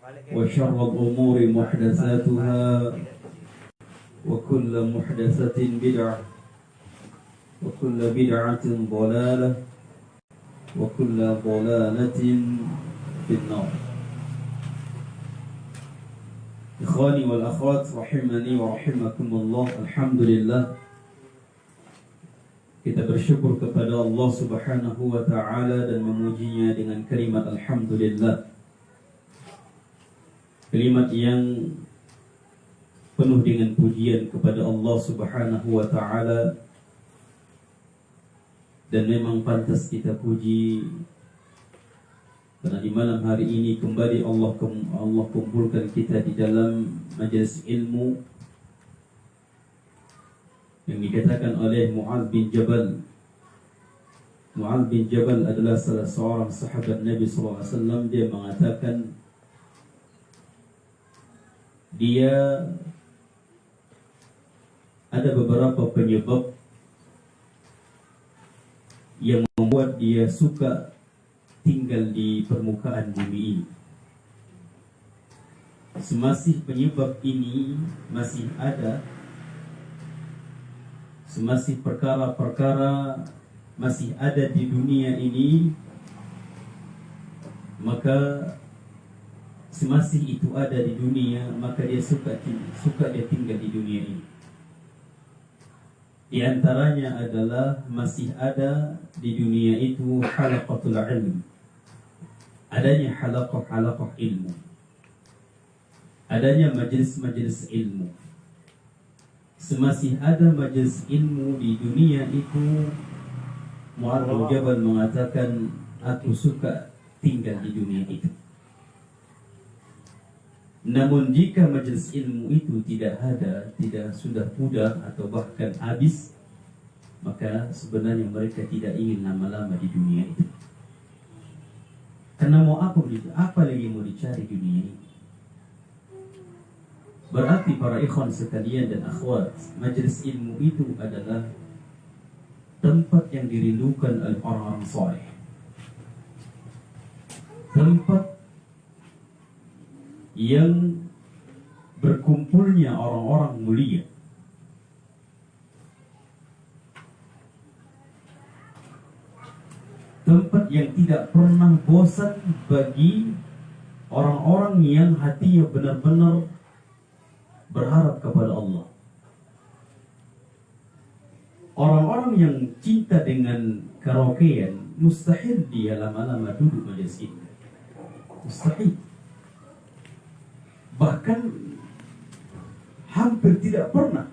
وشر الأمور محدثاتها وكل محدثة بدعة وكل بدعة ضلالة وكل ضلالة في النار. Ikhwani wal akhwat rahimani wa rahimakumullah. Alhamdulillah, kita bersyukur kepada Allah Subhanahu wa taala dan memujinya dengan kalimat alhamdulillah. Kalimat yang penuh dengan pujian kepada Allah Subhanahu wa taala, dan memang pantas kita puji karena di malam hari ini kembali Allah kumpulkan kita di dalam majelis ilmu yang dikatakan oleh Mu'adz bin Jabal. Mu'adz bin Jabal adalah salah seorang sahabat Nabi SAW. Dia mengatakan dia ada beberapa penyebab yang membuat dia suka tinggal di permukaan bumi ini. Semasih penyebab ini masih ada, semasih perkara-perkara masih ada di dunia ini, maka semasih itu ada di dunia, maka dia suka dia tinggal di dunia ini. Di antaranya adalah masih ada di dunia itu halaqatul ilm, adanya halaqah ilmu, adanya majelis-majelis ilmu. Semasih ada majelis ilmu di dunia itu, Mu'adz bin Jabal mengatakan, aku suka tinggal di dunia itu. Namun jika majelis ilmu itu tidak ada, tidak sudah pudar atau bahkan habis, maka sebenarnya mereka tidak ingin lama-lama di dunia itu. Karena mau apa lagi mau dicari dunia ini? Berarti para ikhwan sekalian dan akhwat, majelis ilmu itu adalah tempat yang dirindukan oleh orang-orang saleh, tempat yang berkumpulnya orang-orang mulia, tempat yang tidak pernah bosan bagi orang-orang yang hatinya benar-benar berharap kepada Allah. Orang-orang yang cinta dengan karaokean, mustahil dia lama-lama duduk majelis ini. Mustahil. Bahkan hampir tidak pernah.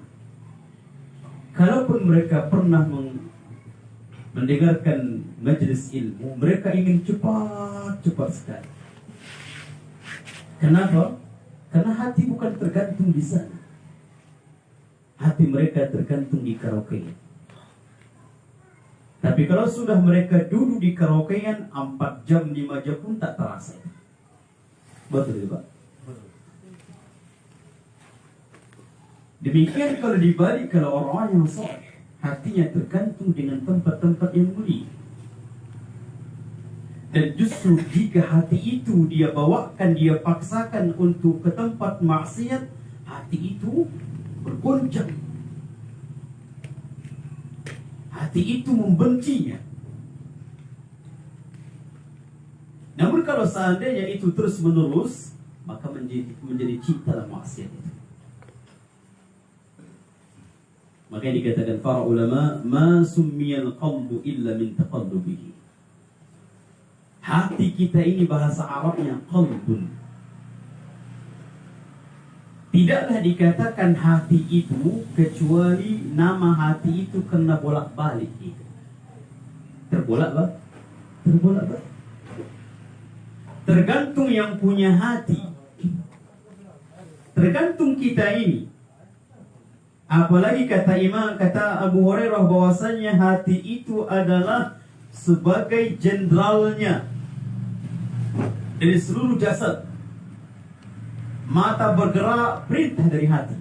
Kalaupun mereka pernah mendengarkan majelis ilmu, mereka ingin cepat sekali. Kenapa? Karena hati bukan tergantung di sana. Hati mereka tergantung di karaokean. Tapi kalau sudah mereka duduk di karaokean 4 jam 5 jam pun tak terasa. Betul ya Pak? Demikian kalau dibalik, kalau orang-orang yang saleh hatinya tergantung dengan tempat-tempat yang mulia. Dan justru jika hati itu dia bawakan, dia paksakan untuk ke tempat maksiat, hati itu bergoncang. Hati itu membencinya. Namun kalau seandainya itu terus menerus, maka menjadi cinta dalam maksiat itu. Makanya dikatakan para ulama, ma summiyal qalbu illa min taqallubihi. Hati kita ini bahasa Arabnya qalbun. Tidaklah dikatakan hati itu kecuali nama hati itu kena bolak-balik gitu. Terbolak-balik. Tergantung yang punya hati. Tergantung kita ini. Apalagi kata Abu Hurairah bahwasanya hati itu adalah sebagai jenderalnya dari seluruh jasad. Mata bergerak, perintah dari hati.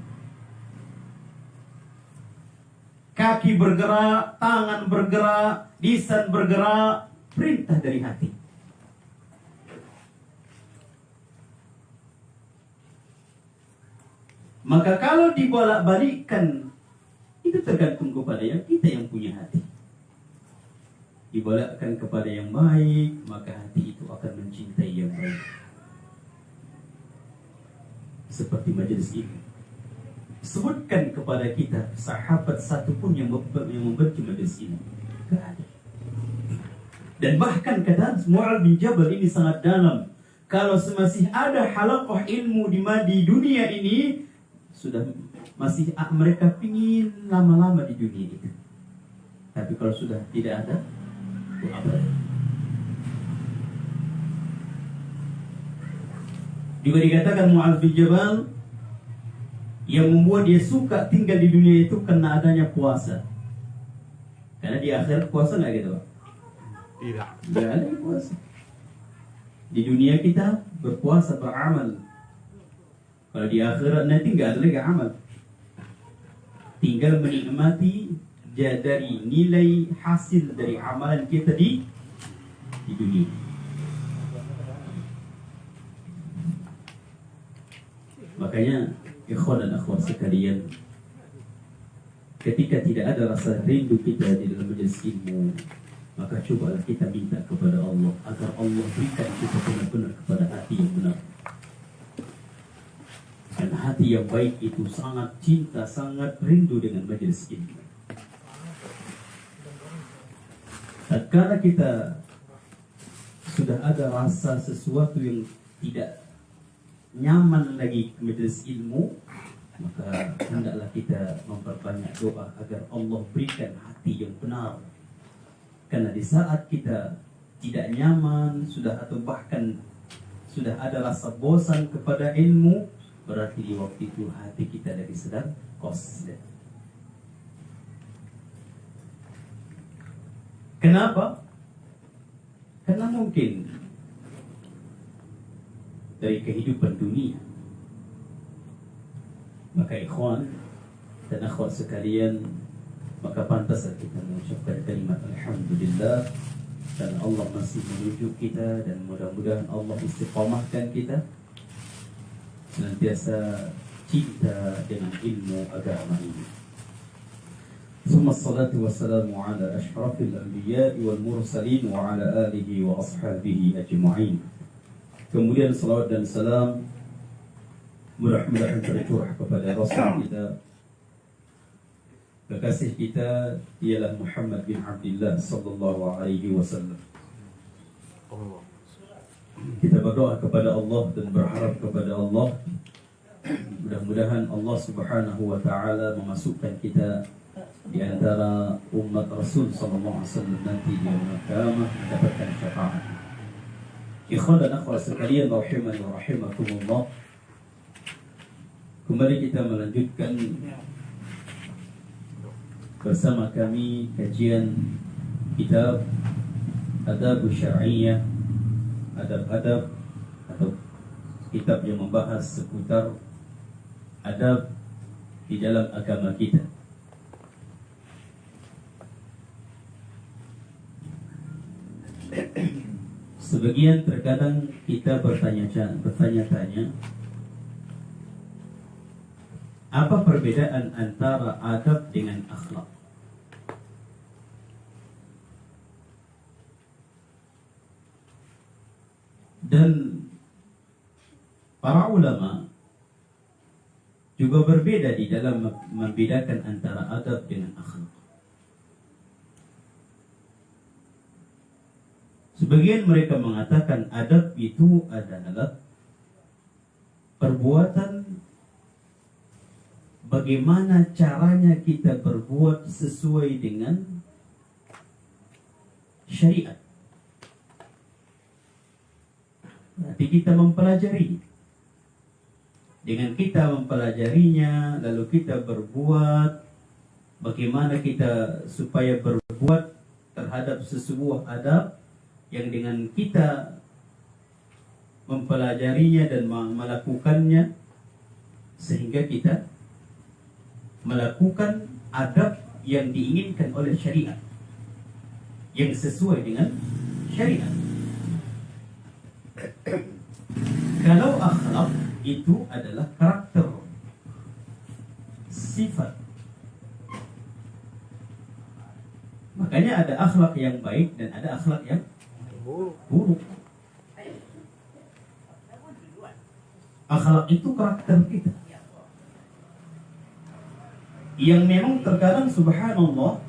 Kaki bergerak, tangan bergerak, lisan bergerak, perintah dari hati. Maka kalau dibolak-balikkan, itu tergantung kepada kita yang punya hati. Dibolakkan kepada yang baik, maka hati itu akan mencintai yang baik. Seperti majelis ini, sebutkan kepada kita sahabat satu pun yang membenci majelis ini. Tidak ada. Dan bahkan kata Mu'adz bin Jabal ini sangat dalam. Kalau masih ada halaqah ilmu di dunia ini, sudah masih mereka pingin lama-lama di dunia itu. Tapi kalau sudah tidak ada, itu apa? Juga dikatakan Mu'adz bin Jabal yang membuat dia suka tinggal di dunia itu karena adanya puasa. Karena di akhirat puasa nggak gitu, Pak? Tidak ada puasa. Di dunia kita berpuasa, beramal. Kalau di akhirat nanti nggak ada lagi amal. Tinggal menikmati dari nilai hasil dari amalan kita di dunia. Makanya ikhwan dan akhwat sekalian, ketika tidak ada rasa rindu kita di dalam majelis ilmu, maka cobalah kita minta kepada Allah agar Allah berikan kita benar-benar kepada hati yang benar. Dan hati yang baik itu sangat cinta, sangat rindu dengan majelis ilmu. Tatkala kita sudah ada rasa sesuatu yang tidak nyaman lagi ke majelis ilmu, maka hendaklah kita memperbanyak doa agar Allah berikan hati yang benar. Karena di saat kita tidak nyaman, atau bahkan sudah ada rasa bosan kepada ilmu, berarti di waktu itu hati kita lagi sedang kosong. Kenapa? Karena mungkin dari kehidupan dunia. Maka ikhwan dan akhwat sekalian, maka pantas kita mengucapkan kalimat alhamdulillah, dan Allah masih menuju kita, dan mudah-mudahan Allah istiqamahkan kita senantiasa cinta dengan ilmu agama ini. Thumma salatu wassalamu ala ashrafil anbiya'i wal mursalin wa ala alihi wa ashabihi ajma'in. Kemudian salawat dan salam mudah-mudahan tercurah kepada Rasul kita, kekasih kita, ialah Muhammad bin Abdullah sallallahu alaihi wasallam. Kita berdoa kepada Allah dan berharap kepada Allah, mudah-mudahan Allah subhanahu wa ta'ala memasukkan kita di antara umat Rasul sallallahu alaihi wasallam nanti di yaumul qiyamah mendapatkan syafaat. Ikhwan dan akhwat sekalian rahimani wa rahimakumullah, kembali kita melanjutkan bersama kami kajian kitab Adab Syar'iyyah, adab-adab atau kitab yang membahas seputar adab di dalam agama kita. Sebagian terkadang kita bertanya-tanya, apa perbedaan antara adab dengan akhlak? Dan para ulama juga berbeda di dalam membedakan antara adab dengan akhlak. Sebagian mereka mengatakan adab itu adalah perbuatan, bagaimana caranya kita berbuat sesuai dengan syariat. Berarti kita mempelajari. Dengan kita mempelajarinya, lalu kita berbuat, bagaimana kita supaya berbuat terhadap sebuah adab yang dengan kita mempelajarinya dan melakukannya, sehingga kita melakukan adab yang diinginkan oleh syariat, yang sesuai dengan syariat. Kalau akhlak itu adalah karakter Makanya ada akhlak yang baik dan ada akhlak yang buruk. Akhlak itu karakter kita. Yang memang terkadang subhanallah,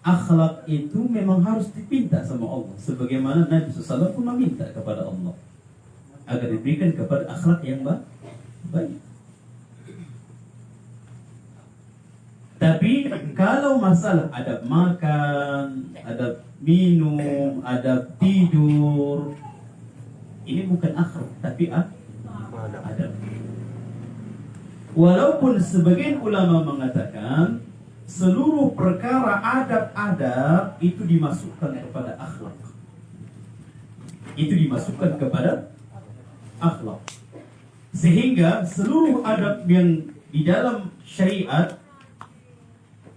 akhlak itu memang harus dipinta sama Allah. Sebagaimana Nabi SAW pun meminta kepada Allah agar diberikan kepada akhlak yang baik. Tapi kalau masalah adab makan, adab minum, adab tidur, ini bukan akhlak, tapi adab. Walaupun sebagian ulama mengatakan seluruh perkara adab-adab itu dimasukkan kepada akhlak. Itu dimasukkan kepada akhlak. Sehingga seluruh adab yang di dalam syariat,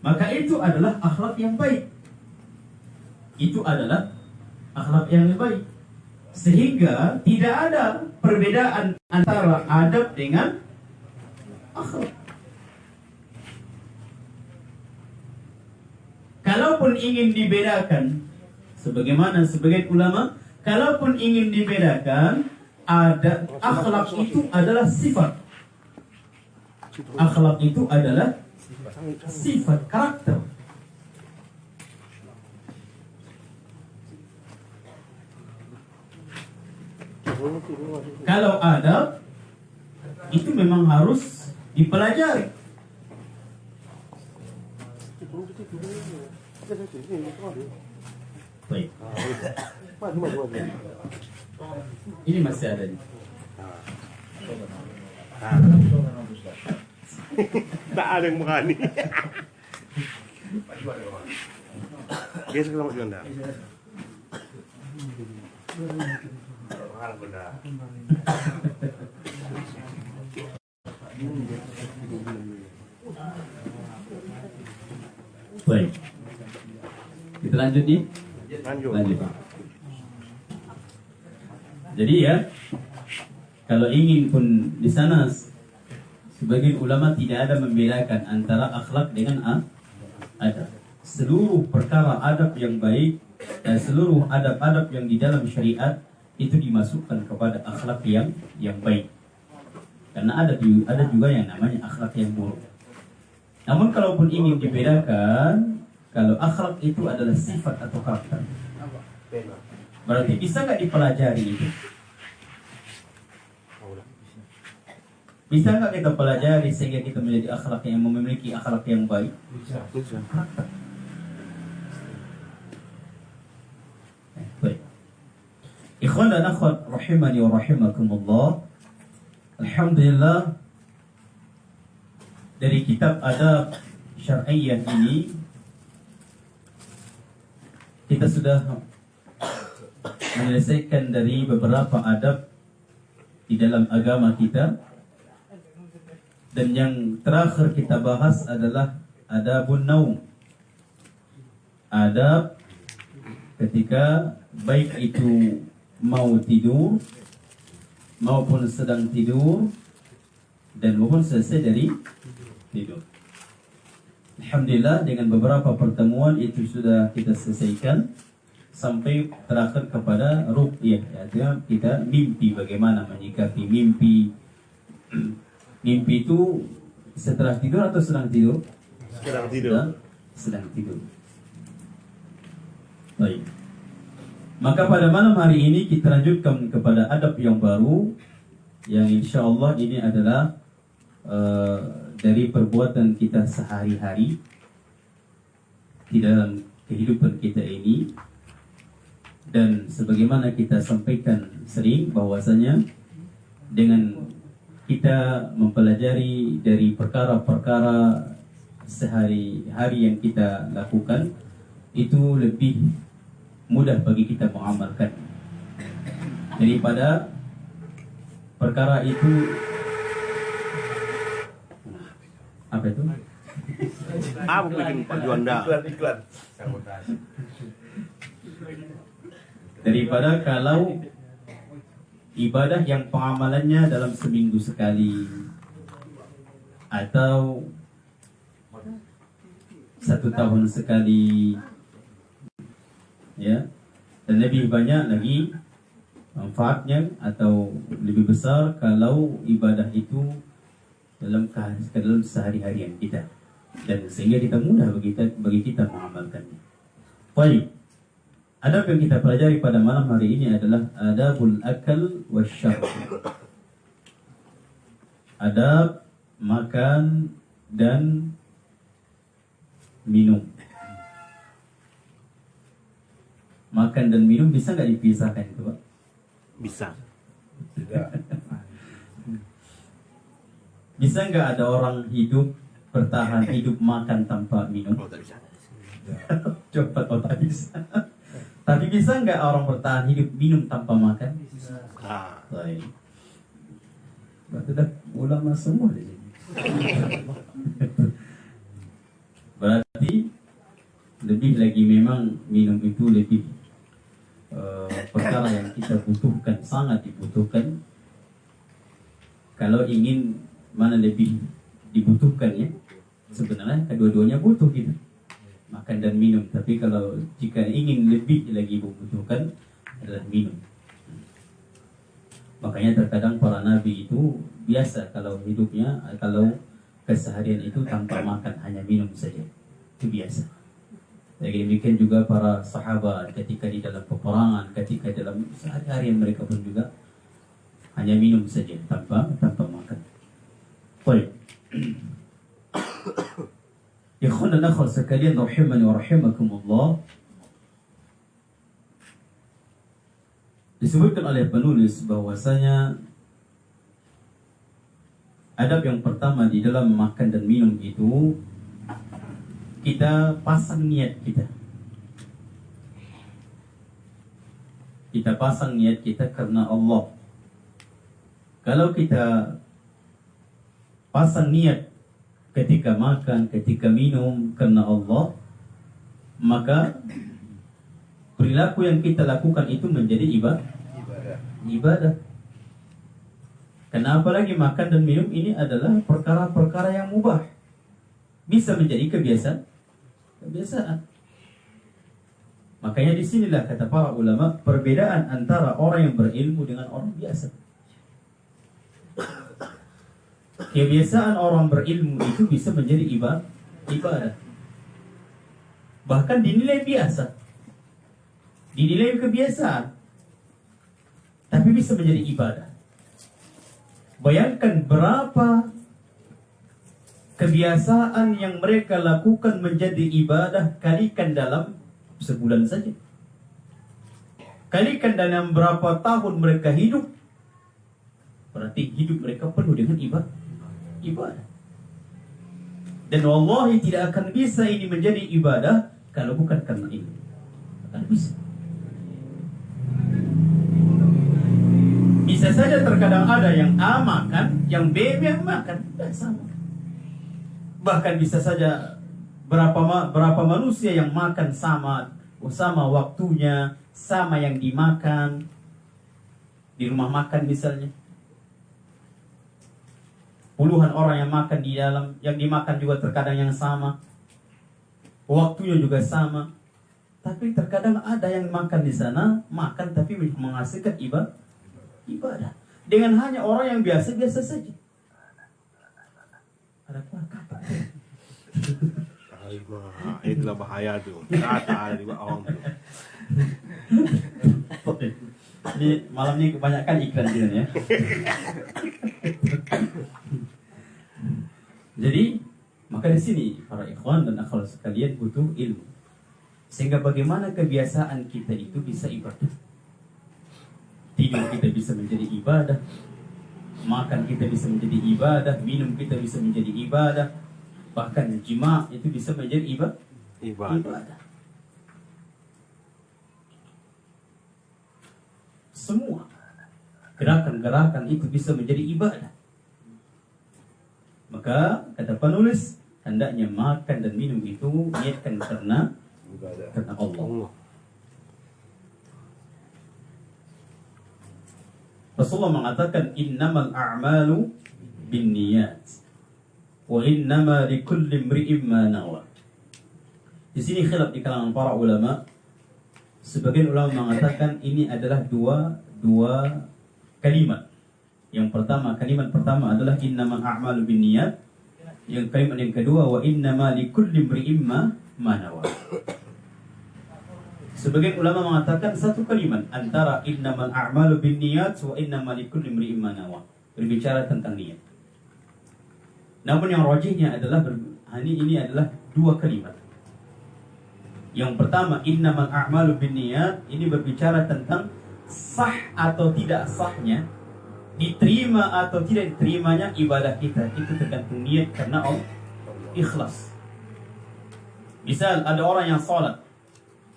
maka itu adalah akhlak yang baik. Itu adalah akhlak yang baik. Sehingga tidak ada perbedaan antara adab dengan akhlak. Kalaupun ingin dibedakan, sebagaimana sebagian ulama, kalaupun ingin dibedakan, ada akhlak itu adalah sifat. Akhlak itu adalah sifat, karakter. Kalau adab itu memang harus dipelajari. Baik. Ini masih ada nih. Tak ada yang berani. Dia selamat juanda. Baik. Kita lanjut nih. Lanjut. Jadi ya, kalau ingin pun di sana sebagian ulama tidak ada membedakan antara akhlak dengan adab. Seluruh perkara adab yang baik dan seluruh adab-adab yang di dalam syariat itu dimasukkan kepada akhlak yang baik. Karena ada juga yang namanya akhlak yang buruk. Namun kalaupun ingin dibedakan, kalau akhlak itu adalah sifat atau karakter, berarti bisa nggak dipelajari itu? Bisa nggak kita pelajari sehingga kita menjadi akhlak yang memiliki akhlak yang baik? Bisa. Baik. Ikhwan dan akhwat rahimani wa rahimakumullah. Alhamdulillah, dari kitab adab syar'iyyah ini kita sudah menyelesaikan dari beberapa adab di dalam agama kita. Dan yang terakhir kita bahas adalah adabun naum. Adab ketika baik itu mau tidur maupun sedang tidur dan maupun selesai dari tidur. Alhamdulillah, dengan beberapa pertemuan itu sudah kita selesaikan sampai terakhir kepada ruqyah, artinya kita mimpi, bagaimana menyikapi mimpi. Mimpi itu setelah tidur atau sedang tidur? Sedang tidur. Sedang tidur. Baik. Maka pada malam hari ini kita lanjutkan kepada adab yang baru, yang insya Allah ini adalah dari perbuatan kita sehari-hari di dalam kehidupan kita ini. Dan sebagaimana kita sampaikan sering, bahwasanya dengan kita mempelajari dari perkara-perkara sehari-hari yang kita lakukan, itu lebih mudah bagi kita mengamalkan daripada perkara itu. Apa itu? Apa bikin Pak Juanda? Iklan. Daripada kalau ibadah yang pengamalannya dalam seminggu sekali atau 1 tahun sekali, ya, dan lebih banyak lagi manfaatnya atau lebih besar kalau ibadah itu dalam sehari-harian kita, dan sehingga kita mudah bagi kita mengamalkannya. Baik, adab yang kita pelajari pada malam hari ini adalah adabul akal wasyarb. Adab makan dan minum. Makan dan minum bisa nggak dipisahkan itu, Pak? Bisa. Bisa nggak ada orang bertahan hidup makan tanpa minum? Oh, tak bisa. Coba tak bisa. Tapi bisa nggak orang bertahan hidup minum tanpa makan? Ah. Baik. Berarti dah ulama semua di sini. Berarti lebih lagi memang minum itu lebih perkara yang kita butuhkan, sangat dibutuhkan. Kalau ingin mana lebih dibutuhkan ya, sebenarnya kedua-duanya butuh kita, makan dan minum. Tapi kalau jika ingin lebih lagi dibutuhkan adalah minum. Makanya terkadang para nabi itu biasa kalau hidupnya, kalau keseharian itu tanpa makan, hanya minum saja, itu biasa. Jadi demikian juga para sahabat ketika di dalam peperangan, ketika dalam sehari-harian mereka pun juga hanya minum saja tanpa makan. Baik. Ikhwan dan akhwat sekalian rahimani wa rahimakumullah. Disebutkan oleh penulis bahwasanya adab yang pertama di dalam makan dan minum itu kita pasang niat kita. Kita pasang niat kita karena Allah. Kalau kita pasang niat ketika makan, ketika minum karena Allah, maka perilaku yang kita lakukan itu menjadi ibadah. Kenapa lagi makan dan minum ini adalah perkara-perkara yang mubah, bisa menjadi kebiasaan. Makanya disinilah kata para ulama perbedaan antara orang yang berilmu dengan orang biasa. Kebiasaan orang berilmu itu bisa menjadi ibadah. Bahkan dinilai biasa, dinilai kebiasaan, tapi bisa menjadi ibadah. Bayangkan berapa kebiasaan yang mereka lakukan menjadi ibadah, kalikan dalam sebulan saja. Kalikan dalam berapa tahun mereka hidup, berarti hidup mereka penuh dengan ibadah. Dan wallahi tidak akan bisa ini menjadi ibadah kalau bukan karena ini. Akan bisa. Bisa saja terkadang ada yang A makan, yang B makan, tidak sama. Bahkan bisa saja berapa manusia yang makan sama waktunya, sama yang dimakan di rumah makan misalnya. Puluhan orang yang makan di dalam, yang dimakan juga terkadang yang sama, waktunya juga sama. Tapi terkadang ada yang makan di sana, makan tapi menghasilkan ibadah dengan hanya orang yang biasa-biasa saja. Ada kata. Itulah bahaya tuh. Kata ada di bawah tuh. Ini malam ini kebanyakan iklan gitu ya. Jadi maka di sini para ikhwan dan akhwat sekalian butuh ilmu. Sehingga bagaimana kebiasaan kita itu bisa ibadah. Tidur kita bisa menjadi ibadah, makan kita bisa menjadi ibadah, minum kita bisa menjadi ibadah, bahkan jima itu bisa menjadi ibadah. Semua gerakan-gerakan itu bisa menjadi ibadah. Maka kata penulis, hendaknya makan dan minum itu niatkan karena Allah. Rasulullah mengatakan innamal a'malu binniyat wa innama likulli imri'in ma nawa. Di sini khilaf di kalangan para ulama sebagian ulama mengatakan ini adalah dua kalimat. Yang pertama, kalimat pertama adalah innamal a'malu binniyat. Yang kalimat yang kedua wa innama likulli imri'in ma nawa. Sebagian ulama mengatakan satu kalimat antara innamal a'malu binniyat wa innama likulli imri'in ma nawa, berbicara tentang niat. Namun yang rajihnya adalah ini adalah dua kalimat. Yang pertama innamal a'malu binniyat, ini berbicara tentang sah atau tidak sahnya, diterima atau tidak diterimanya ibadah kita, itu tergantung niat karena Allah, ikhlas. Misal ada orang yang salat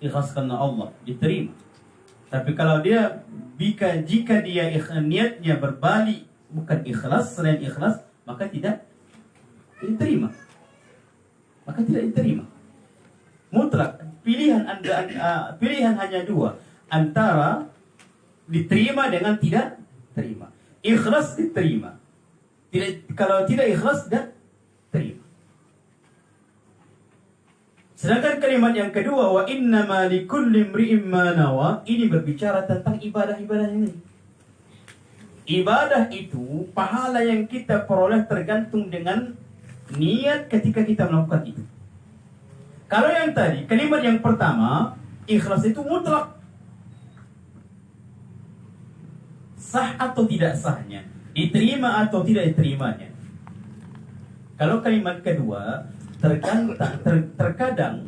ikhlas karena Allah, diterima. Tapi kalau dia jika dia niatnya berbalik bukan ikhlas, selain ikhlas, maka tidak diterima. Maka tidak diterima. Mutlak pilihan pilihan hanya dua, antara diterima dengan tidak terima. Ikhlas diterima. Kalau tidak ikhlas tidak terima. Sedangkan kalimat yang kedua wa innama likulli imri'in ma nawa, ini berbicara tentang ibadah-ibadah ini. Ibadah itu pahala yang kita peroleh tergantung dengan niat ketika kita melakukan itu. Kalau yang tadi kalimat yang pertama ikhlas itu mutlak, sah atau tidak sahnya, diterima atau tidak diterimanya. Kalau kalimat kedua terkadang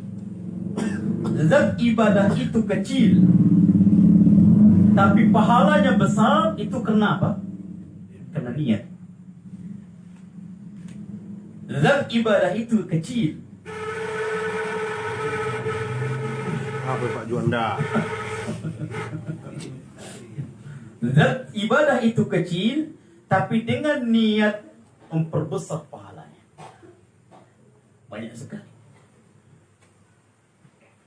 zat ibadah itu kecil tapi pahalanya besar, itu kenapa? Karena niat. Zat ibadah itu kecil. Apa Pak Juanda? Zat ibadah itu kecil, tapi dengan niat memperbesar pahalanya. Banyak sekali.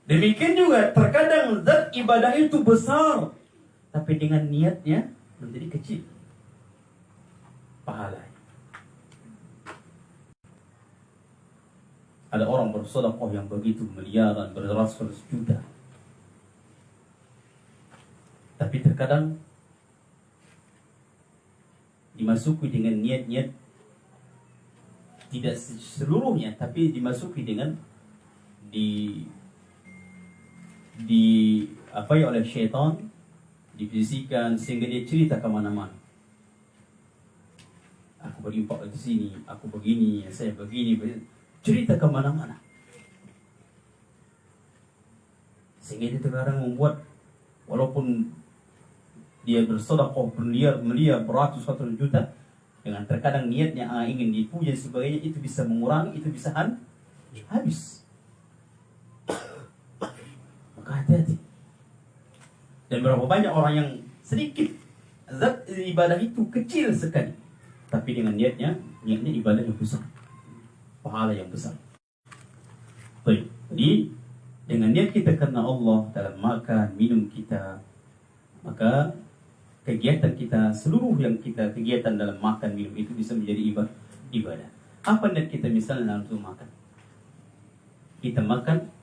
Demikian juga terkadang zat ibadah itu besar, tapi dengan niatnya menjadi kecil pahalanya. Ada orang bersedekah yang begitu miliaran, beratus-ratus juta, tapi terkadang dimasuki dengan niat-niat tidak seluruhnya, tapi dimasuki dengan apa ya oleh syaitan, dibisikan sehingga dia cerita kemana-mana. Aku berinfak di sini, aku begini, saya begini, cerita kemana-mana. Sehingga dia terkadang membuat, walaupun dia bersedekah bermiliar beratus-ratus juta, dengan terkadang niatnya ingin dipuja sebagainya, itu bisa mengurangi, itu bisa habis. Maka hati-hati. Dan berapa banyak orang yang sedikit zat ibadah itu kecil sekali, tapi dengan niatnya ibadah yang besar, pahala yang besar. Baik. Jadi dengan niat kita karena Allah dalam makan minum kita, maka kegiatan kita, seluruh yang kita kegiatan dalam makan minum itu bisa menjadi ibadah. Apa niat kita misalnya untuk makan? Kita makan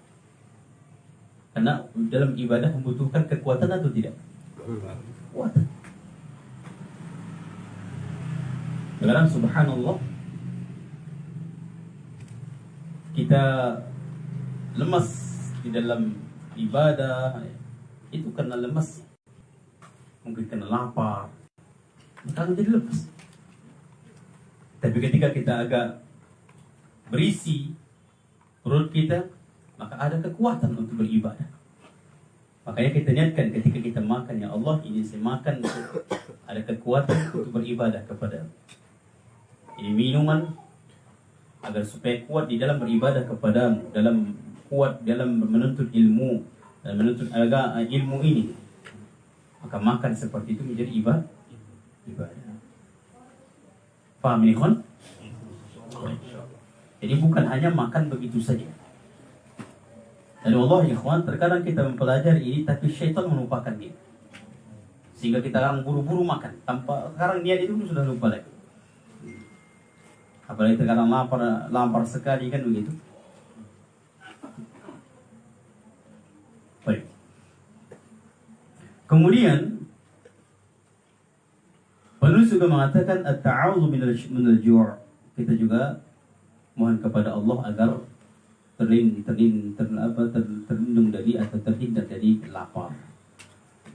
karena dalam ibadah membutuhkan kekuatan atau tidak? Kekuatan. Sekarang subhanallah, kita lemas di dalam ibadah itu karena lemas, mungkin karena lapar, maka menjadi lemas. Tapi ketika kita agak berisi perut kita, maka ada kekuatan untuk beribadah. Makanya kita niatkan ketika kita makan, ya Allah, ini saya makan ada kekuatan untuk beribadah kepada. Ini minuman agar supaya kuat di dalam beribadah kepadamu, dalam kuat dalam menuntut ilmu dan menuntut ilmu ini. Maka makan seperti itu menjadi ibadah. Paham ini kan? Jadi bukan hanya makan begitu saja. Dan Allah ikhwan, terkadang kita mempelajari ini tapi syaitan melupakan dia, sehingga kita orang buru-buru makan tanpa sekarang niat itu sudah lupa lagi. Apalagi terkadang lapar sekali kan begitu. Baik. Kemudian penulis juga mengatakan at-ta'awudzu minal ju'. Kita juga mohon kepada Allah agar terlindung dari atau terhindar dari lapar.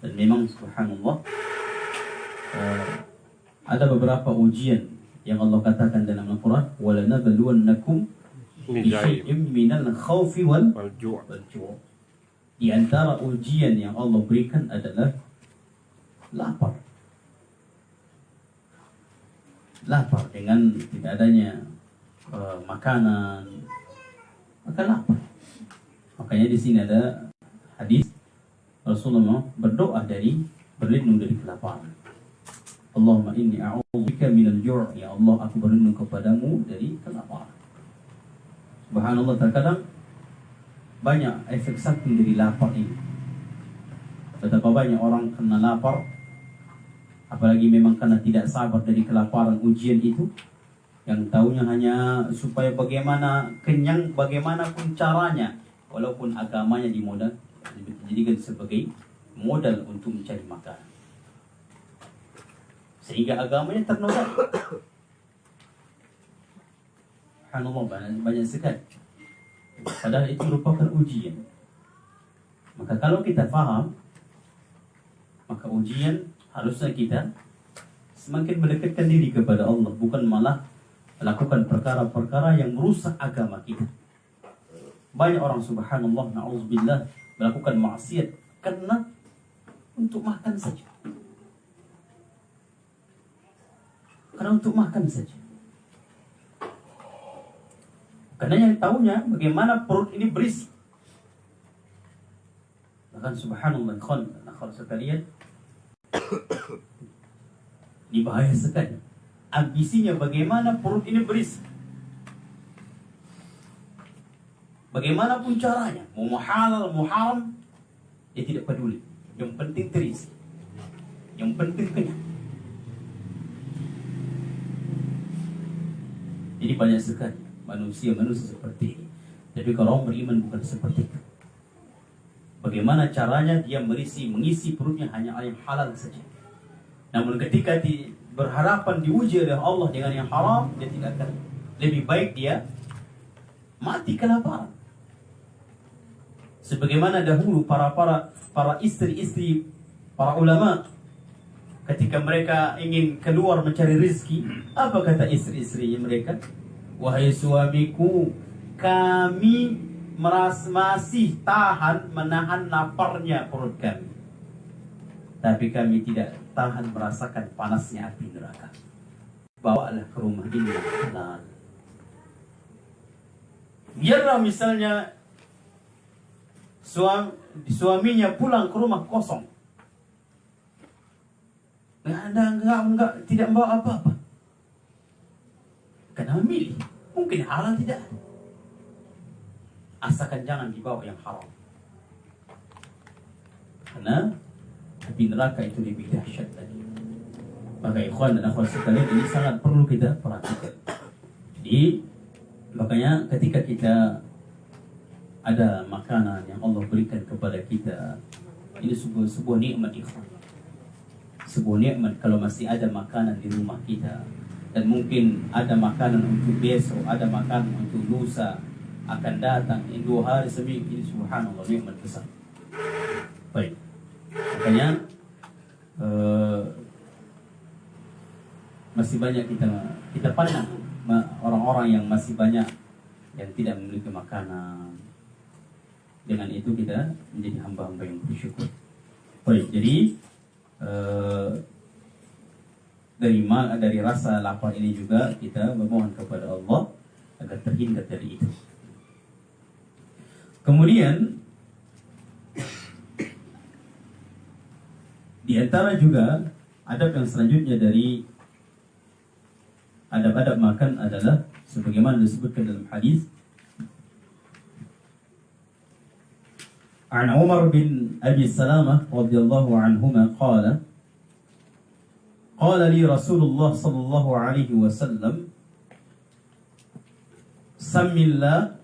Dan memang subhanallah ada beberapa ujian yang Allah katakan dalam Al-Quran, walanabluwannakum bi syai'in minal khawfi wal ju'. Di antara ujian yang Allah berikan adalah lapar. Lapar dengan tidak adanya makanan, maka lapar. Makanya di sini ada hadis Rasulullah berdoa berlindung dari kelaparan. Allahumma inni a'udzubika minal ju'. Ya Allah, aku berlindung kepadamu dari kelaparan. Subhanallah, terkadang banyak efek samping dari lapar ini. Betapa banyak orang kena lapar, apalagi memang karena tidak sabar dari kelaparan ujian itu, yang tahunya hanya supaya bagaimana kenyang, bagaimanapun caranya, walaupun agamanya dijadikan sebagai modal untuk mencari makan, sehingga agamanya ternoda. Subhanallah, banyak sekali. Padahal itu merupakan ujian. Maka kalau kita faham, maka ujian harusnya kita semakin mendekatkan diri kepada Allah, bukan malah melakukan perkara-perkara yang merusak agama kita. Banyak orang subhanallah, na'udzubillah, melakukan maksiat karena untuk makan saja. Karena untuk makan saja. Karena yang tahunya bagaimana perut ini berisi. Bahkan subhanallah, akhwat sekalian, ini bahaya sekali. Ambisinya bagaimana perut ini berisi. Bagaimanapun caranya, mau halal, mau haram, dia tidak peduli. Yang penting terisi. Yang penting kenyang. Jadi banyak sekali manusia seperti ini. Tapi kalau orang beriman bukan seperti itu. Bagaimana caranya dia mengisi perutnya hanya yang halal saja. Namun ketika berharapan diuji oleh Allah dengan yang haram, dia tidak akan. Lebih baik dia mati kelaparan. Sebagaimana dahulu para istri-istri para ulama, ketika mereka ingin keluar mencari rezeki, apa kata istri-istrinya mereka? Wahai suamiku, kami masih menahan laparnya perut kami, tapi kami tidak tahan merasakan panasnya api neraka. Bawalah ke rumah ini yang halal. Biarlah misalnya suaminya pulang ke rumah kosong, tidak membawa apa-apa, karena memilih. Mungkin halal tidak, asalkan jangan dibawa yang haram, karena api neraka itu lebih dahsyat lagi. Maka ikhwan dan akhwat sekalian, ini sangat perlu kita perhatikan. Jadi makanya ketika kita ada makanan yang Allah berikan kepada kita, ini sebuah nikmat, ikhwan. Sebuah nikmat kalau masih ada makanan di rumah kita. Dan mungkin ada makanan untuk besok, ada makanan untuk lusa akan datang, ini 2 hari seminggu, ini subhanallah nikmat besar. Baik, makanya masih banyak kita pandang orang-orang yang masih banyak yang tidak memiliki makanan. Dengan itu kita menjadi hamba-hamba yang bersyukur. Baik, jadi dari rasa lapar ini juga kita memohon kepada Allah agar terhindar dari itu. Kemudian di antara juga adab yang selanjutnya dari adab-adab makan adalah sebagaimana disebutkan dalam hadis An Umar bin Abi Salamah radhiyallahu anhuma qala قال لي رسول الله صلى الله عليه وسلم سم الله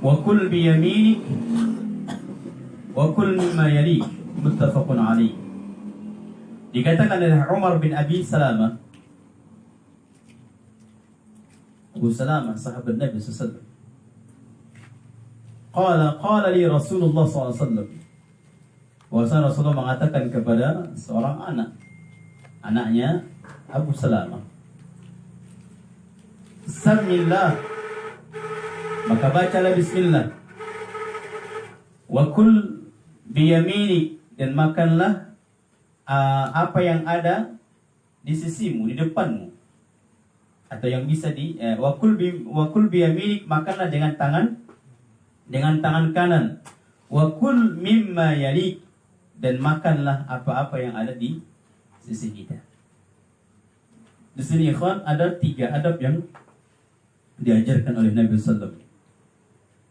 وكل بيمينك wa kul mimma yali, muttafaqun alaih. Dikatakan oleh Umar bin Abi Salamah, Abu Salamah sahabat Nabi SAW, qala li Rasulullah SAW, bahwasanya Rasulullah mengatakan kepada seorang anaknya Abu Salamah, Samillah, maka bacalah bismillah, wa kul biyaminik, dan makanlah apa yang ada di sisimu, di depanmu, atau yang bisa wa kul biyaminik, makanlah dengan tangan kanan, wa kul mimma yalik, dan makanlah apa-apa yang ada di sisi kita. Di sini ikhwan ada 3 adab yang diajarkan oleh Nabi SAW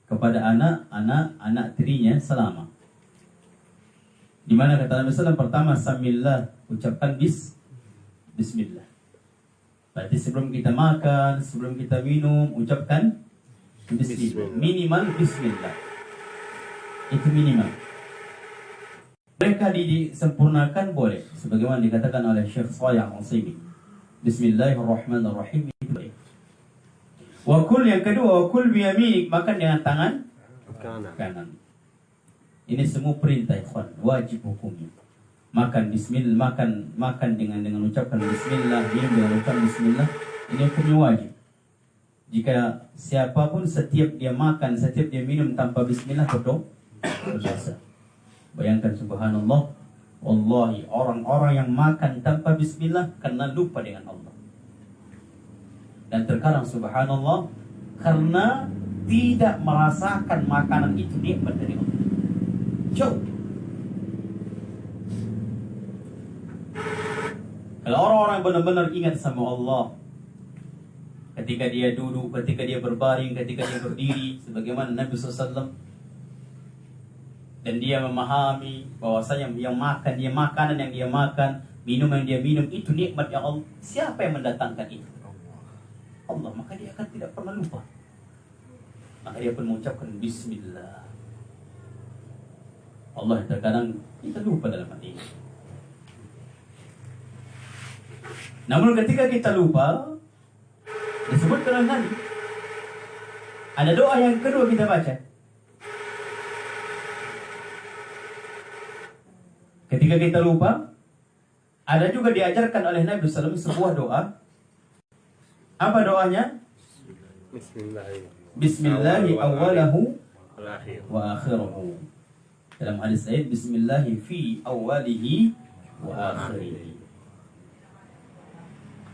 kepada anak tirinya Salamah. Di mana kata Nabi SAW, pertama, samillah, ucapkan bismillah. Berarti sebelum kita makan, sebelum kita minum, ucapkan bismillah. Minimal bismillah. Itu minimal. Mereka disempurnakan boleh, sebagaimana dikatakan oleh Syekh Shalih Al-Utsaimin. Bismillahirrahmanirrahim, itu baik. Wa kul, yang kedua, wa kul biyaminik, makan dengan tangan kanan. Ini semua perintah ikhwan, wajib hukumnya. Makan bismillah, makan dengan ucapkan bismillah, minum dengan ucapkan bismillah, ini hukumnya wajib. Jika siapapun setiap dia makan, setiap dia minum tanpa bismillah, berdosa. Bayangkan, subhanallah, wallahi, orang-orang yang makan tanpa bismillah karena lupa dengan Allah. Dan terkadang subhanallah, karena tidak merasakan makanan itu nikmat dari Allah. Jauh. Kalau orang-orang benar-benar ingat sama Allah, ketika dia duduk, ketika dia berbaring, ketika dia berdiri, sebagaimana Nabi SAW, dan dia memahami bahwasanya yang makan, dia makanan yang dia makan, minum yang dia minum, itu nikmat yang Allah. Siapa yang mendatangkan itu? Allah. Maka dia akan tidak pernah lupa. Maka dia pun mengucapkan bismillah. Allah, terkadang kita lupa dalam hati ini. Namun ketika kita lupa, disebutkan oleh Nabi, ada doa yang kedua kita baca. Ketika kita lupa, ada juga diajarkan oleh Nabi SAW sebuah doa. Apa doanya? Bismillahi awwalahu wa akhirahu. Dalam hadis lain, Bismillahi fi awwalihi wa akhirihi.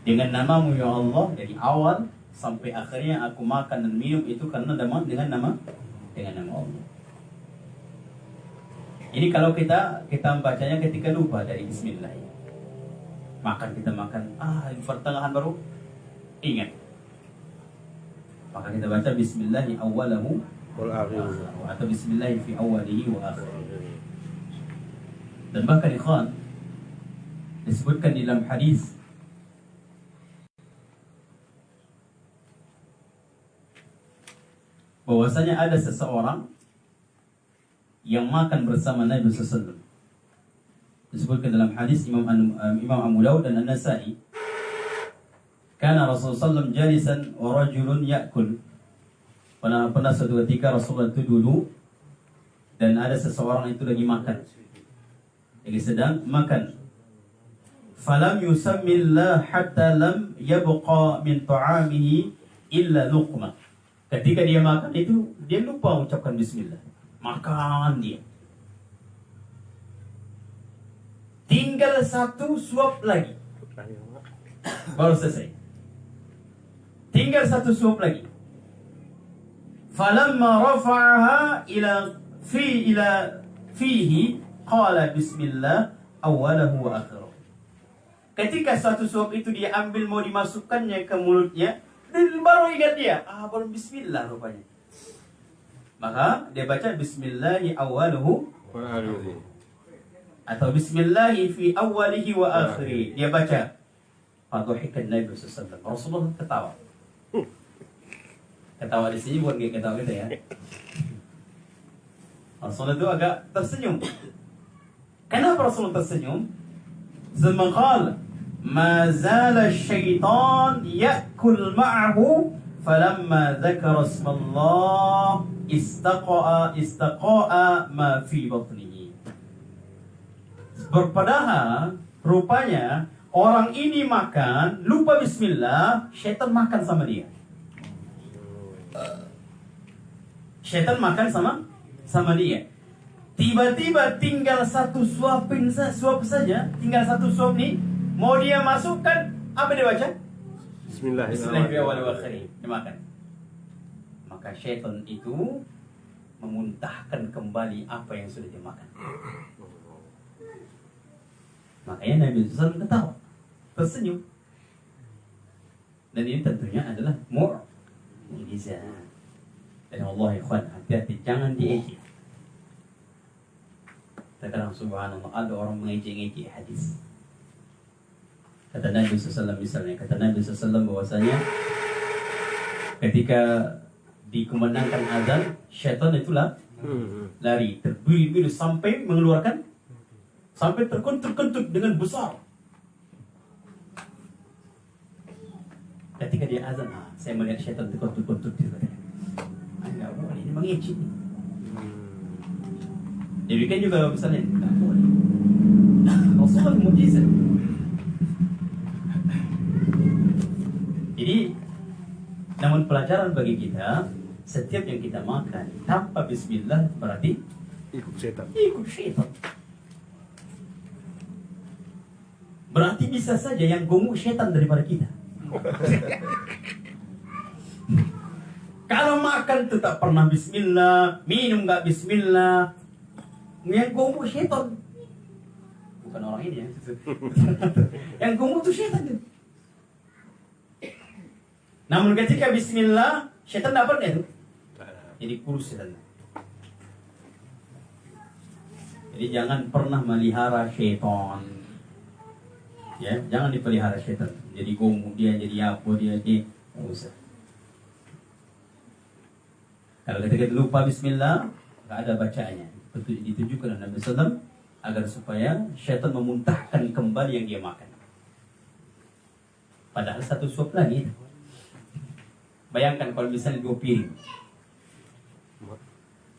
Dengan namamu ya Allah, dari awal sampai akhirnya aku makan dan minum itu karena dengan nama Allah. Ini kalau kita membacanya ketika lupa dari bismillah. Kita makan, di pertengahan baru ingat. Maka kita baca bismillahi awwalahu wal akhiruhu, atau bismillahi fi awwalihi wa akhirihi. Dan bahkan ikhwan, disebutkan di dalam hadis bahwasanya ada seseorang yang makan bersama Nabi SAW. Disebutkan dalam hadis Imam Abu Dawud dan An-Nasa'i. Kana Rasulullah SAW jalisan wa rajulun ya'kul. Pernah suatu ketika Rasulullah itu duduk dan ada seseorang itu lagi makan. Lagi sedang makan. Falam yusammillah hatta lam yabqa min ta'amihi illa luqmah. Ketika dia makan itu, dia lupa ucapkan bismillah. Makan dia. Tinggal satu suap lagi. Baru selesai. Tinggal satu suap lagi. Falamma rafa'aha ila fihi qala bismillah awwalahu wa akhirahu. Ketika satu suap itu dia ambil mau dimasukkannya ke mulutnya, dan baru ingat dia, baru bismillah rupanya. Maka dia baca bismillahi awwaluhu wa akhiruhu, atau bismillahi fi awwalihi wa akhirih. Dia baca, fadhahikan Nabi sallallahu alaihi wasallam. Rasulullah ketawa. Ketawa di sini bukan kayak ketawa gitu ya. Rasulullah itu agak tersenyum. Kenapa Rasulullah tersenyum? Semakal ma zala syaitan ya'kul ma'ahu falamma dzakara ismallah istaqa'a ma fi batnihi. Padahal rupanya orang ini makan lupa bismillah, syaitan makan sama dia. Syaitan makan sama dia. Tiba-tiba tinggal satu suap saja, tinggal satu suap nih, mau dia masukkan, apa dia baca? Bismillahirrahmanirrahim. Dia makan. Maka syaitan itu memuntahkan kembali apa yang sudah dia makan. Makanya Nabi SAW ketawa, tersenyum. Dan ini tentunya adalah mu'jizat. Dan Allah ikhwan, hati-hati, jangan diejek. Terkadang subhanallah ada orang mengejek-ngejek hadis. Kata Nabi SAW misalnya, kata Nabi SAW bahwasanya ketika dikumandangkan azan, syaitan itulah lari, terbiru-biru sampai mengeluarkan, sampai terkentut-kentut dengan besar. Ketika dia azan, saya melihat syaitan terkentut-kentut di sana. Enggak boleh, ini mengejek. Demikian juga misalnya, enggak boleh. Rasulullah mujizat. Jadi, namun pelajaran bagi kita, setiap yang kita makan tanpa bismillah berarti ikut setan. Ikut syaitan. Berarti bisa saja yang gemuk syaitan daripada kita. Kalau makan itu tak pernah bismillah, minum nggak bismillah, yang gemuk syaitan. Bukan orang ini ya. Yang gemuk itu syaitan. Namun ketika bismillah, syaitan tak pernah itu. Jadi kurus syaitan. Jadi jangan pernah melihara syaitan. Ya, jangan dipelihara syaitan. Jadi gemuk dia, jadi apa dia, nggak usah. Kalau ketika lupa bismillah, nggak ada bacaannya. Ditujukan oleh Nabi SAW agar supaya syaitan memuntahkan kembali yang dia makan. Padahal satu suap lagi. Bayangkan kalau misalnya 2 piring,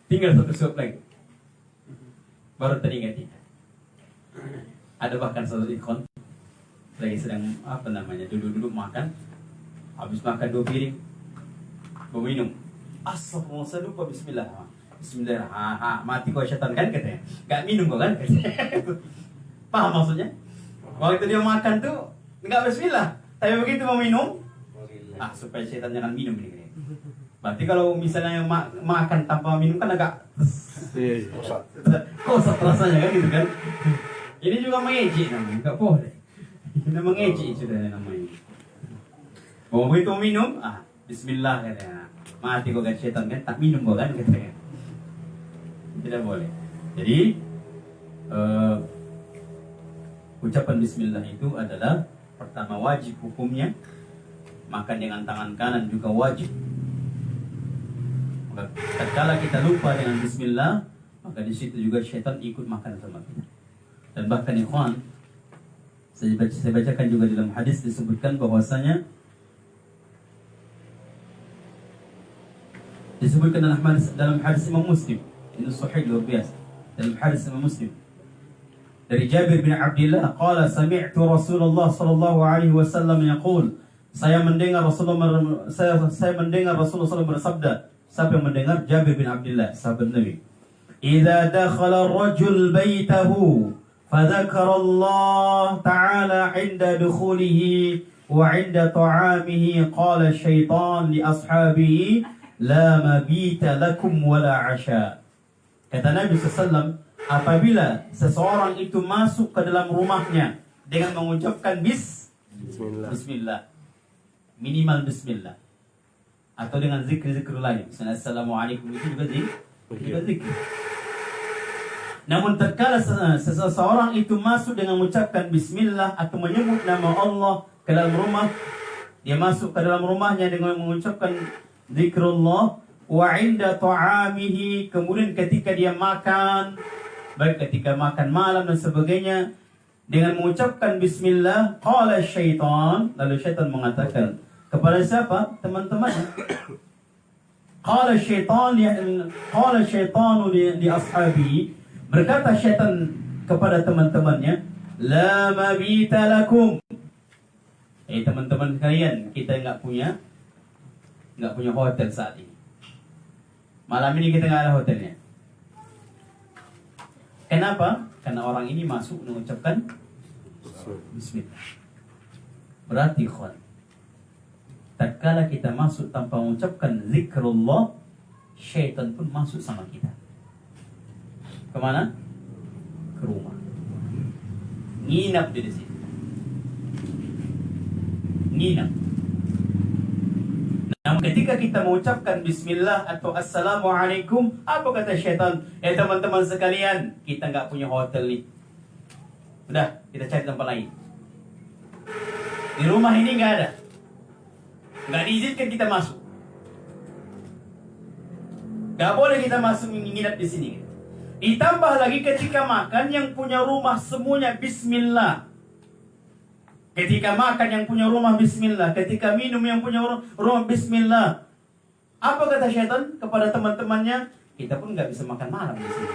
tinggal satu suap lagi, baru teringat dia. Ada bahkan satu ikon lagi sedang duduk-duduk makan, habis makan 2 piring, mau minum, astagfirullah, saya lupa bismillah. Bismillah, mati kau syaitan kan katanya. Gak minum kau kan katanya. Paham maksudnya? Waktu dia makan tuh nggak bismillah, tapi begitu mau minum, supaya syaitan jangan minum ini. Berarti kalau misalnya makan tanpa minum kan agak kosat rasanya kan gitu kan. Ini juga mengejek namanya, nggak boleh. Ini mengejek sudah namanya. Mau begitu mau minum, bismillah katanya. Mati kau kan syaitan kan, tak minum kau kan katanya. Tidak boleh. Jadi ucapan bismillah itu adalah pertama wajib hukumnya. Makan dengan tangan kanan juga wajib. Maka tatkala kita lupa dengan bismillah, maka di situ juga syaitan ikut makan sama kita. Dan bahkan ikhwan, saya bacakan juga dalam hadis disebutkan bahwasanya dalam hadis Imam Muslim, ini sahih luar biasa. Dalam hadis Imam Muslim dari Jabir bin Abdullah, qala sami'tu Rasulullah sallallahu alaihi wasallam yaqul, saya mendengar Rasulullah SAW bersabda. Siapa yang mendengar? Jabir bin Abdullah, sahabat Nabi. Idza dakhala ar-rajul baitahu fadzakara Allah ta'ala 'inda dukhulihi wa 'inda ta'amihi qala syaitan li ashabihi la mabita lakum wala 'asha. Kata Nabi SAW, apabila seseorang itu masuk ke dalam rumahnya dengan mengucapkan Bismillah, minimal bismillah, atau dengan zikir-zikir lain, misalnya assalamualaikum, itu juga zikir. Namun tatkala seseorang itu masuk dengan mengucapkan bismillah atau menyebut nama Allah ke dalam rumah, dia masuk ke dalam rumahnya dengan mengucapkan zikrullah, wa 'inda ta'amihi, kemudian ketika dia makan, baik ketika makan malam dan sebagainya, dengan mengucapkan bismillah, qala syaitan, lalu syaitan mengatakan kepada siapa? Teman-teman. Qala syaitanu li ashabi, berkata syaitan kepada teman-temannya, la mabita lakum. Teman-teman sekalian, kita nggak punya hotel saat ini. Malam ini kita nggak ada hotelnya. Kenapa? Karena orang ini masuk mengucapkan bismillah. Berarti ikhwan, tatkala kita masuk tanpa mengucapkan zikrullah, syaitan pun masuk sama kita. Kemana? Ke rumah. Nginap di sini. Nginap. Namun ketika kita mengucapkan bismillah atau assalamualaikum, apa kata syaitan? Teman-teman sekalian, kita nggak punya hotel nih. Udah, kita cari tempat lain. Di rumah ini nggak ada. Nggak diizinkan kita masuk. Nggak boleh kita masuk menginap di sini. Ditambah lagi ketika makan, yang punya rumah semuanya bismillah. Ketika makan yang punya rumah bismillah. Ketika minum yang punya rumah bismillah. Apa kata syaitan kepada teman-temannya? Kita pun nggak bisa makan malam di sini.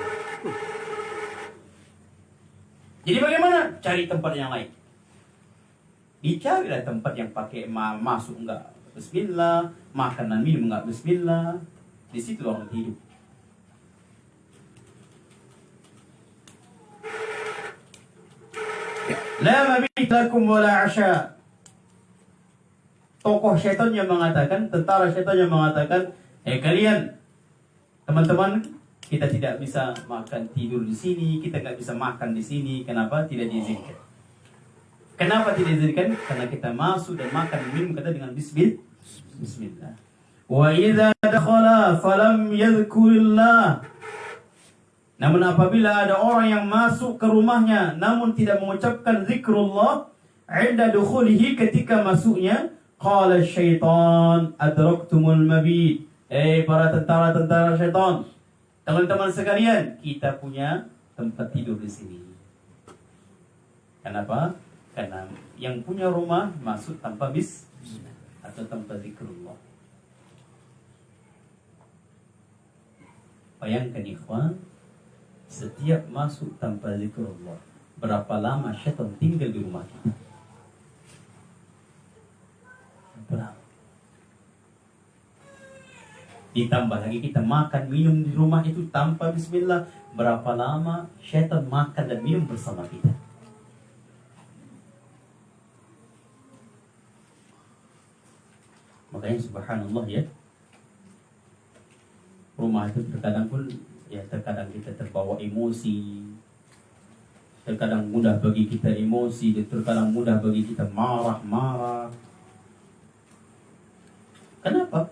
Jadi bagaimana? Cari tempat yang lain. Dicarilah tempat yang pakai masuk nggak bismillah, makan dan minum nggak bismillah. Di situ orang hidup. La mabit lakum wala asya. Tokoh syaitan yang mengatakan, tentara syaitan yang mengatakan, kalian teman-teman, kita tidak bisa makan tidur di sini, kita nggak bisa makan di sini. Kenapa? Tidak diizinkan. Kenapa tidak diizinkan? Karena kita masuk dan makan dan minum kata dengan bismillah. Wa idza dakhala falam yadhkurillah. Namun apabila ada orang yang masuk ke rumahnya namun tidak mengucapkan zikrullah, 'inda dukhulihi, ketika masuknya, qala syaitan adraktumul mabit. Para tentara-tentara syaitan, teman-teman sekalian, kita punya tempat tidur di sini. Kenapa? Karena yang punya rumah masuk tanpa bismillah atau tanpa zikrullah. Bayangkan ikhwan, setiap masuk tanpa zikrullah, berapa lama syaitan tinggal di rumah kita? Berapa? Ditambah lagi kita makan minum di rumah itu tanpa bismillah, berapa lama syaitan makan dan minum bersama kita? Makanya subhanallah ya, rumah itu terkadang pun terkadang kita terbawa emosi, terkadang mudah bagi kita emosi, dan terkadang mudah bagi kita marah-marah. Kenapa?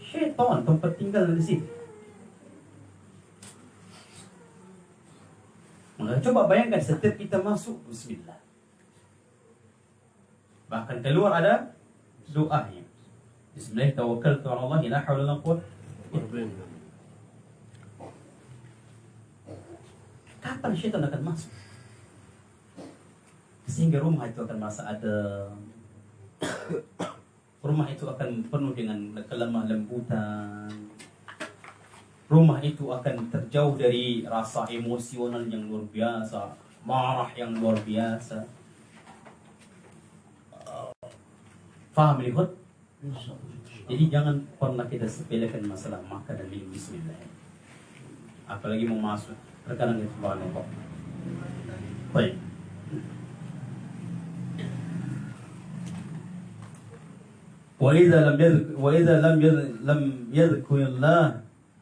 Syaitan tempat tinggal di sini. Maka coba bayangkan setiap kita masuk bismillah. Bahkan keluar ada doanya. Bismillah tawakkaltu 'ala Allah, la haula wala quwwata. Kapan syaitan akan masuk? Sehingga rumah itu akan merasa adem. Rumah itu akan penuh dengan kelemah lembutan. Rumah itu akan terjauh dari rasa emosional yang luar biasa, marah yang luar biasa. Faham ini, Khut? Jadi jangan pernah kita sepelekan masalah makan dan minum bismillah. Apalagi mau masuk, terkadang itu bahan kok. Baik. وإذا لم يذكر الله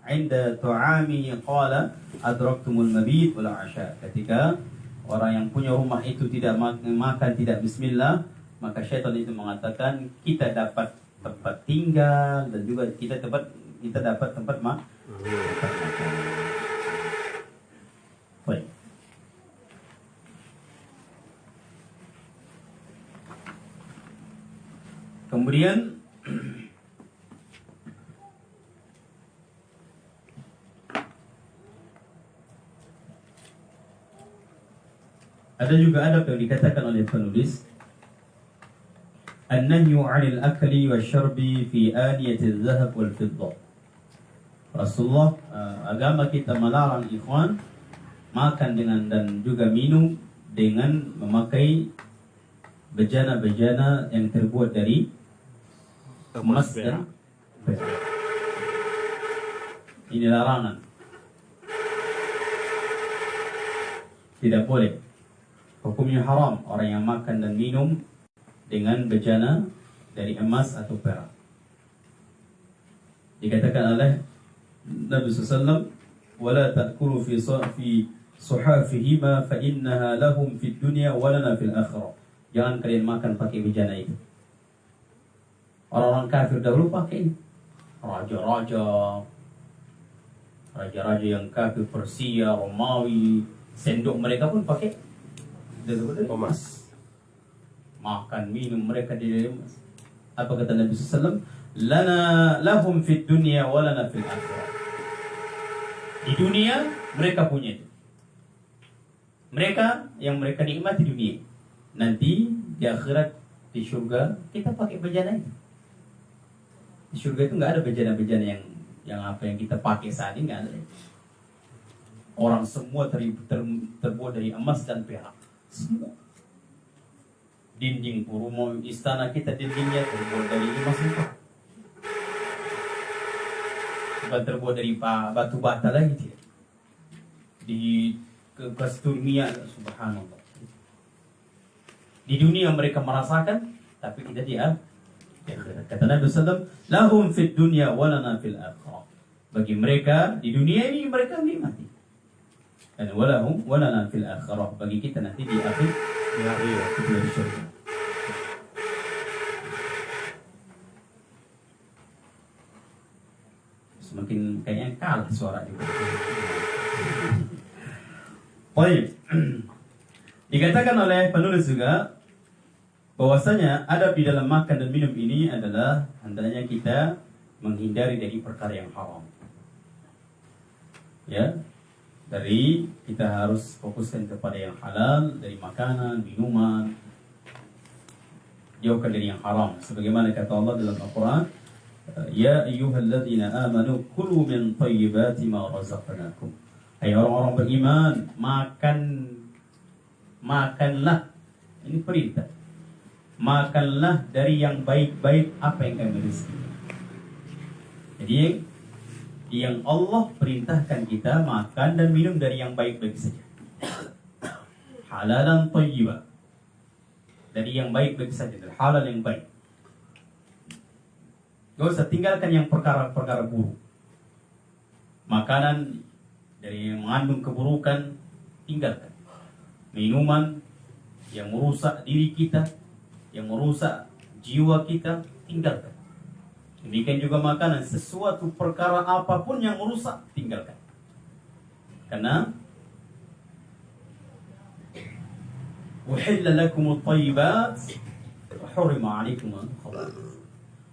عند طعامه قال أدركتم المبيت والعشاء. Ketika orang yang punya rumah itu tidak makan, tidak bismillah, maka syaitan itu mengatakan kita dapat tempat tinggal dan juga kita dapat tempat makan. Baik. Kemudian Ada juga adab yang dikatakan oleh penulis, an-nahyu 'anil akli wasyarbi fi aniyatil zahab wal fiddah. Rasulullah, agama kita melarang ikhwan makan dengan dan juga minum dengan memakai bejana-bejana yang terbuat dari emas dan perak. Ini larangan. Tidak boleh. Hukumnya haram orang yang makan dan minum dengan bejana dari emas atau perak. Dikatakan oleh Nabi SAW, "Wala ta'kulu fi suhafihima fa innaha lahum fid dunya wa lana fil akhirah." Jangan kalian makan pakai bejana itu. Orang-orang kafir dahulu pakai ini. Raja-raja yang kafir Persia, Romawi, sendok mereka pun pakai emas. Makan minum mereka di emas. Apa kata Nabi SAW? Lahum fid dunya wa lana fil akhirah. Di dunia mereka punya itu. Mereka yang mereka nikmati dunia. Nanti di akhirat, di surga, kita pakai bejana itu. Di surga itu nggak ada bejana-bejana yang apa yang kita pakai saat ini, nggak ada. Orang semua terbuat dari emas dan perak. Semua. Dinding rumah istana kita, dindingnya terbuat dari emas dan perak. Bukan terbuat dari batu bata lagi, tidak. Di kasturnia, subhanallah. Di dunia mereka merasakan, tapi tidak di akhirat. Kata Nabi SAW, lahum fid dunya wa lana fil akhirah. Bagi mereka di dunia ini mereka menikmati. Dan walahum wa lana fil akhirah. Bagi kita nanti di akhir, di surga. Semakin kayaknya kalah suara juga. Baik. Dikatakan oleh penulis juga bahwasanya adab di dalam makan dan minum ini adalah hendaknya kita menghindari dari perkara yang haram. Ya, dari kita harus fokuskan kepada yang halal dari makanan, minuman, jauhkan dari yang haram. Sebagaimana kata Allah dalam Al-Quran, ya ayyuhalladzina amanu kulu min thayyibati ma razaqnakum. Hai orang-orang beriman, makanlah. Ini perintah. Makanlah dari yang baik-baik apa yang kami rizki. Jadi yang Allah perintahkan kita makan dan minum dari yang baik-baik saja. Halalan thayyibah. Dari yang baik-baik saja, dari halal yang baik. Gak usah tinggalkan yang perkara-perkara buruk. Makanan dari yang mengandung keburukan, tinggalkan. Minuman yang merusak diri kita, yang merusak jiwa kita, tinggalkan. Demikian juga makanan, sesuatu perkara apapun yang merusak, tinggalkan. Karena uhilla lakumut thayyibat wa hurima 'alaikumul khaba'ith.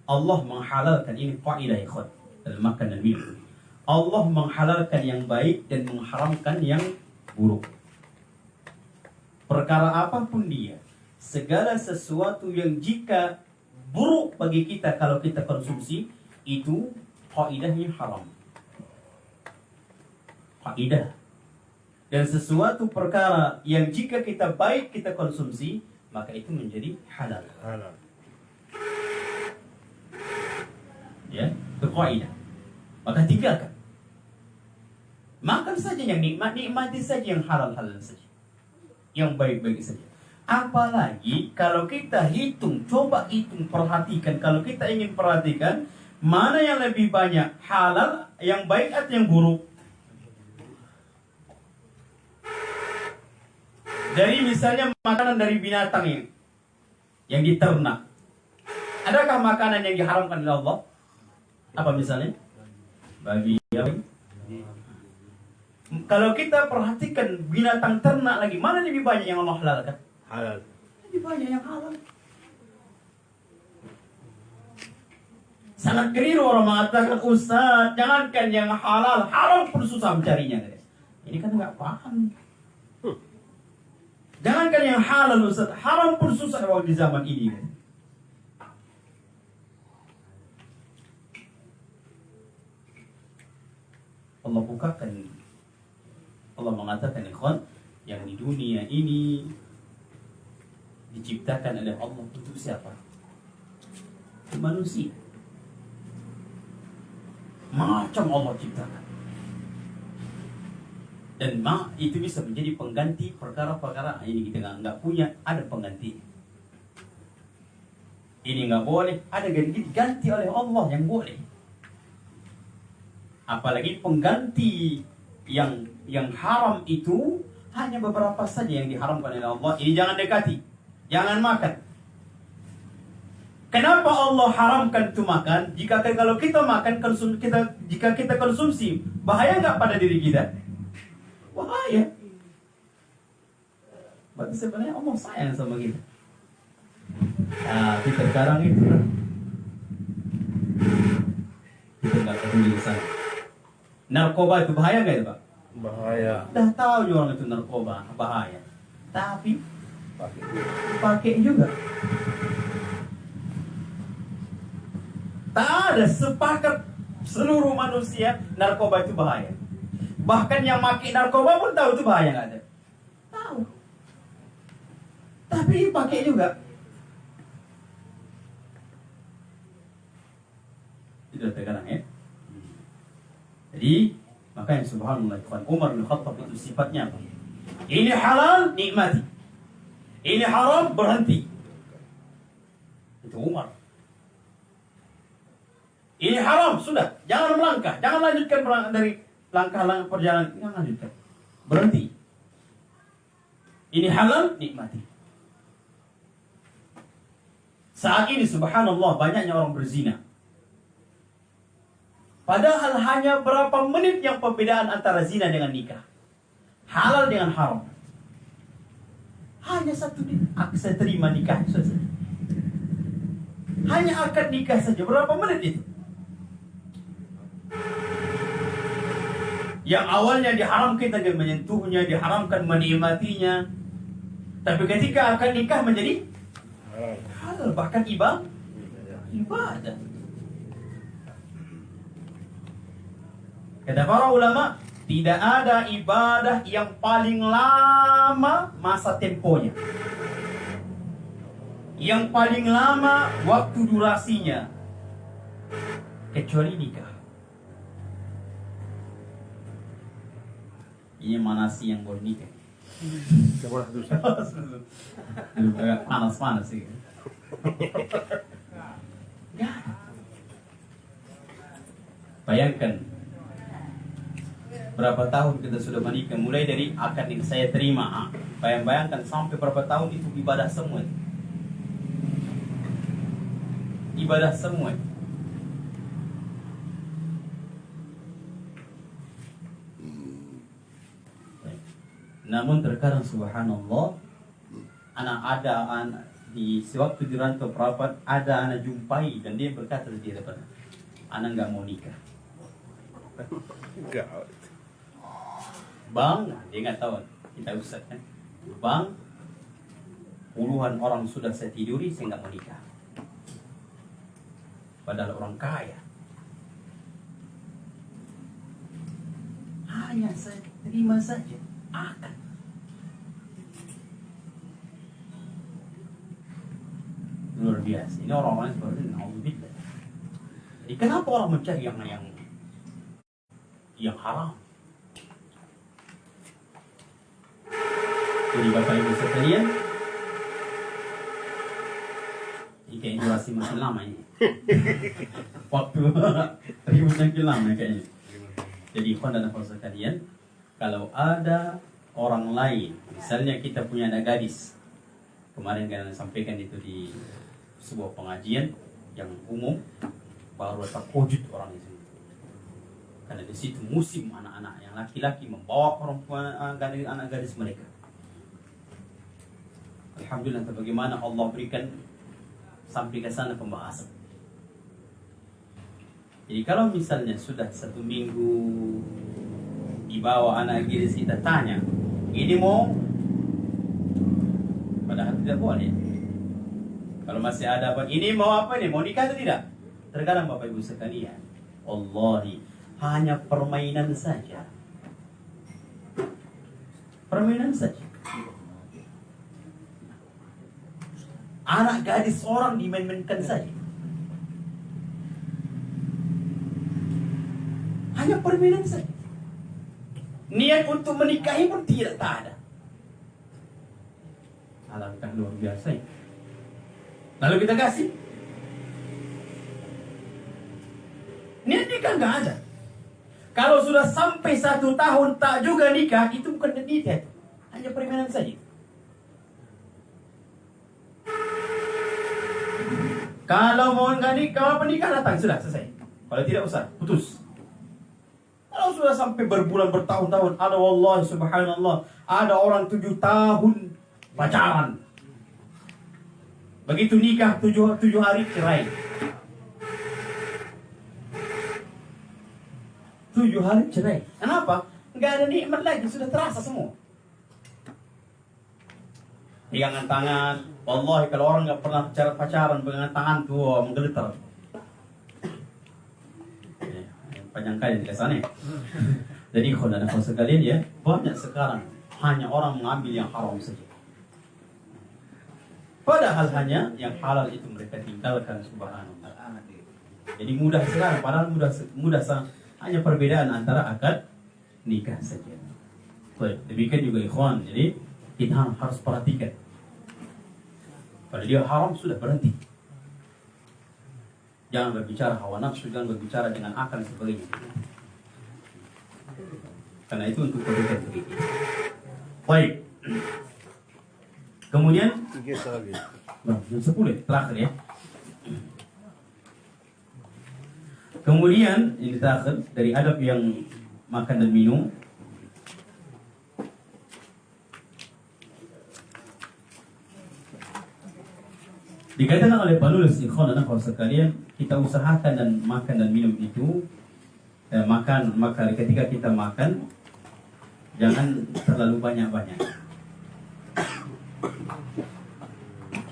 Allah menghalalkan, ini faedah ikhwan dalam makan dan minum. Allah menghalalkan yang baik dan mengharamkan yang buruk. Perkara apapun dia, segala sesuatu yang jika buruk bagi kita kalau kita konsumsi, itu faedahnya haram. Faedah. Dan sesuatu perkara yang jika kita baik kita konsumsi, maka itu menjadi halal. Ya, itu kaidah. Maka tinggalkan. Makan saja yang nikmat, nikmati saja yang halal-halal saja. Yang baik-baik saja. Apalagi kalau kita hitung, coba hitung, perhatikan. Kalau kita ingin perhatikan, mana yang lebih banyak, halal, yang baik atau yang buruk? Dari misalnya makanan dari binatang ini, yang diternak. Adakah makanan yang diharamkan oleh Allah? Apa misalnya? Babi apa? Kalau kita perhatikan binatang ternak lagi, mana lebih banyak yang Allah halalkan? Halal. Lebih banyak yang halal. Sangat keliru orang mengatakan, Ustaz, jangankan yang halal, haram pun susah mencarinya. Ini kan nggak paham. Jangankan yang halal Ustaz, haram pun susah di zaman ini. Allah bukakan, Allah mengatakan ikhwan, yang di dunia ini diciptakan oleh Allah untuk siapa? Manusia. Macam Allah ciptakan. Dan itu bisa menjadi pengganti perkara-perkara ini kita nggak punya, ada pengganti. Ini nggak boleh, ada ganti oleh Allah yang boleh. Apalagi pengganti yang haram itu hanya beberapa saja yang diharamkan oleh Allah. Ini jangan dekati, jangan makan. Kenapa Allah haramkan itu makan? Kalau kita makan, jika kita konsumsi, bahaya nggak pada diri kita? Bahaya. Berarti sebenarnya Allah sayang sama kita. Nah, kita sekarang itu kita nggak peduli sana. Narkoba itu bahaya nggak itu Pak? Bahaya. Dah tahu juga orang itu narkoba bahaya, tapi pakai juga. Tak ada sepakat seluruh manusia narkoba itu bahaya. Bahkan yang pakai narkoba pun tahu itu bahaya, nggak ada. Tahu. Tapi pakai juga. Itu sekarang ya. Jadi makanya subhanallah, Umar bin Khattab itu sifatnya apa? Ini halal, nikmati. Ini haram, berhenti. Itu Umar. Ini haram, sudah. Jangan melangkah. Jangan lanjutkan dari langkah perjalanan. Jangan lanjutkan. Berhenti. Ini halal, nikmati. Saat ini subhanallah banyaknya orang berzina. Padahal hanya berapa menit yang perbedaan antara zina dengan nikah. Halal dengan haram. Hanya satu menit. Saya terima nikah saja. Hanya akad nikah saja. Berapa menit itu? Yang awalnya diharamkan kita menyentuhnya, diharamkan menikmatinya. Tapi ketika akad nikah menjadi halal, bahkan ibadah. Kata para ulama, tidak ada ibadah yang paling lama masa temponya, yang paling lama waktu durasinya, kecuali nikah. Ini mana sih yang boleh nikah? Sekolah dulu. Panas sih. Ya. Bayangkan berapa tahun kita sudah menikah, mulai dari akad yang saya terima. Bayangkan sampai berapa tahun itu ibadah semua. Ibadah semua. Namun terkadang subhanallah, di sewaktu di rantau perapat ada anak jumpai dan dia berkata di depan, anak nggak mau nikah. Enggak. Bang, dia nggak tahu kita ustaz kan. Bang, puluhan orang sudah saya tiduri, saya nggak mau nikah. Padahal orang kaya. Hanya saya terima saja akad. Luar biasa. Ini orang-orang seperti ini, alhamdulillah. Jadi kenapa orang mencari yang haram? Jadi Bapak Ibu sekalian, ini kayak durasi makin lama ini. Waktu ribut makin lama kayaknya. Jadi ikhwan dan akhwat sekalian, kalau ada orang lain, misalnya kita punya anak gadis, kemarin kan sampaikan itu di sebuah pengajian yang umum, baru terkejut orang itu. Karena di situ musim anak-anak yang laki-laki membawa perempuan anak gadis mereka. Alhamdulillah, bagaimana Allah berikan sampai ke sana pembahasan. Jadi kalau misalnya sudah 1 minggu dibawa anak gadis, kita tanya, ini mau Padahal tidak boleh. Kalau masih ada apa, ini mau apa nih? Mau nikah atau tidak? Terkadang Bapak Ibu sekalian, wallahi hanya permainan saja. Permainan saja. Anak gadis orang dimain-mainkan saja. Hanya permainan saja. Niat untuk menikahi pun tidak ada. Alangkah luar biasa ya. Lalu kita kasih. Niat nikah nggak ada. Kalau sudah sampai 1 tahun tak juga nikah, itu bukan niat, hanya permainan saja. Kalau mau nggak nikah, apa nikah datang sudah selesai. Kalau tidak usah, putus. Kalau sudah sampai berbulan bertahun-tahun, ada wallahi subhanallah, ada orang 7 tahun pacaran. Begitu nikah 7 hari cerai. 7 hari cerai. Kenapa? Nggak ada nikmat lagi, sudah terasa semua. Pegangan tangan, wallahi kalau orang nggak pernah pacaran, pegangan tangan tuh menggeletar. Panjang kali di sana. Jadi kalau ada sekalian ya, banyak sekarang hanya orang mengambil yang haram saja. Padahal hanya yang halal itu mereka tinggalkan, subhanallah. Jadi mudah sekarang, padahal mudah hanya perbedaan antara akad nikah saja. Baik, demikian juga ikhwan. Jadi kita harus perhatikan. Kalau dia haram sudah berhenti. Jangan berbicara hawa nafsu, jangan berbicara dengan akal dan sebagainya. Karena itu untuk kebaikan begitu. Baik. Kemudian jam 10 terakhir ya. Kemudian ini terakhir dari adab yang makan dan minum. Dikatakan oleh penulis ikhwan dan akhwat sekalian, kita usahakan dan makan dan minum itu maka ketika kita makan jangan terlalu banyak-banyak.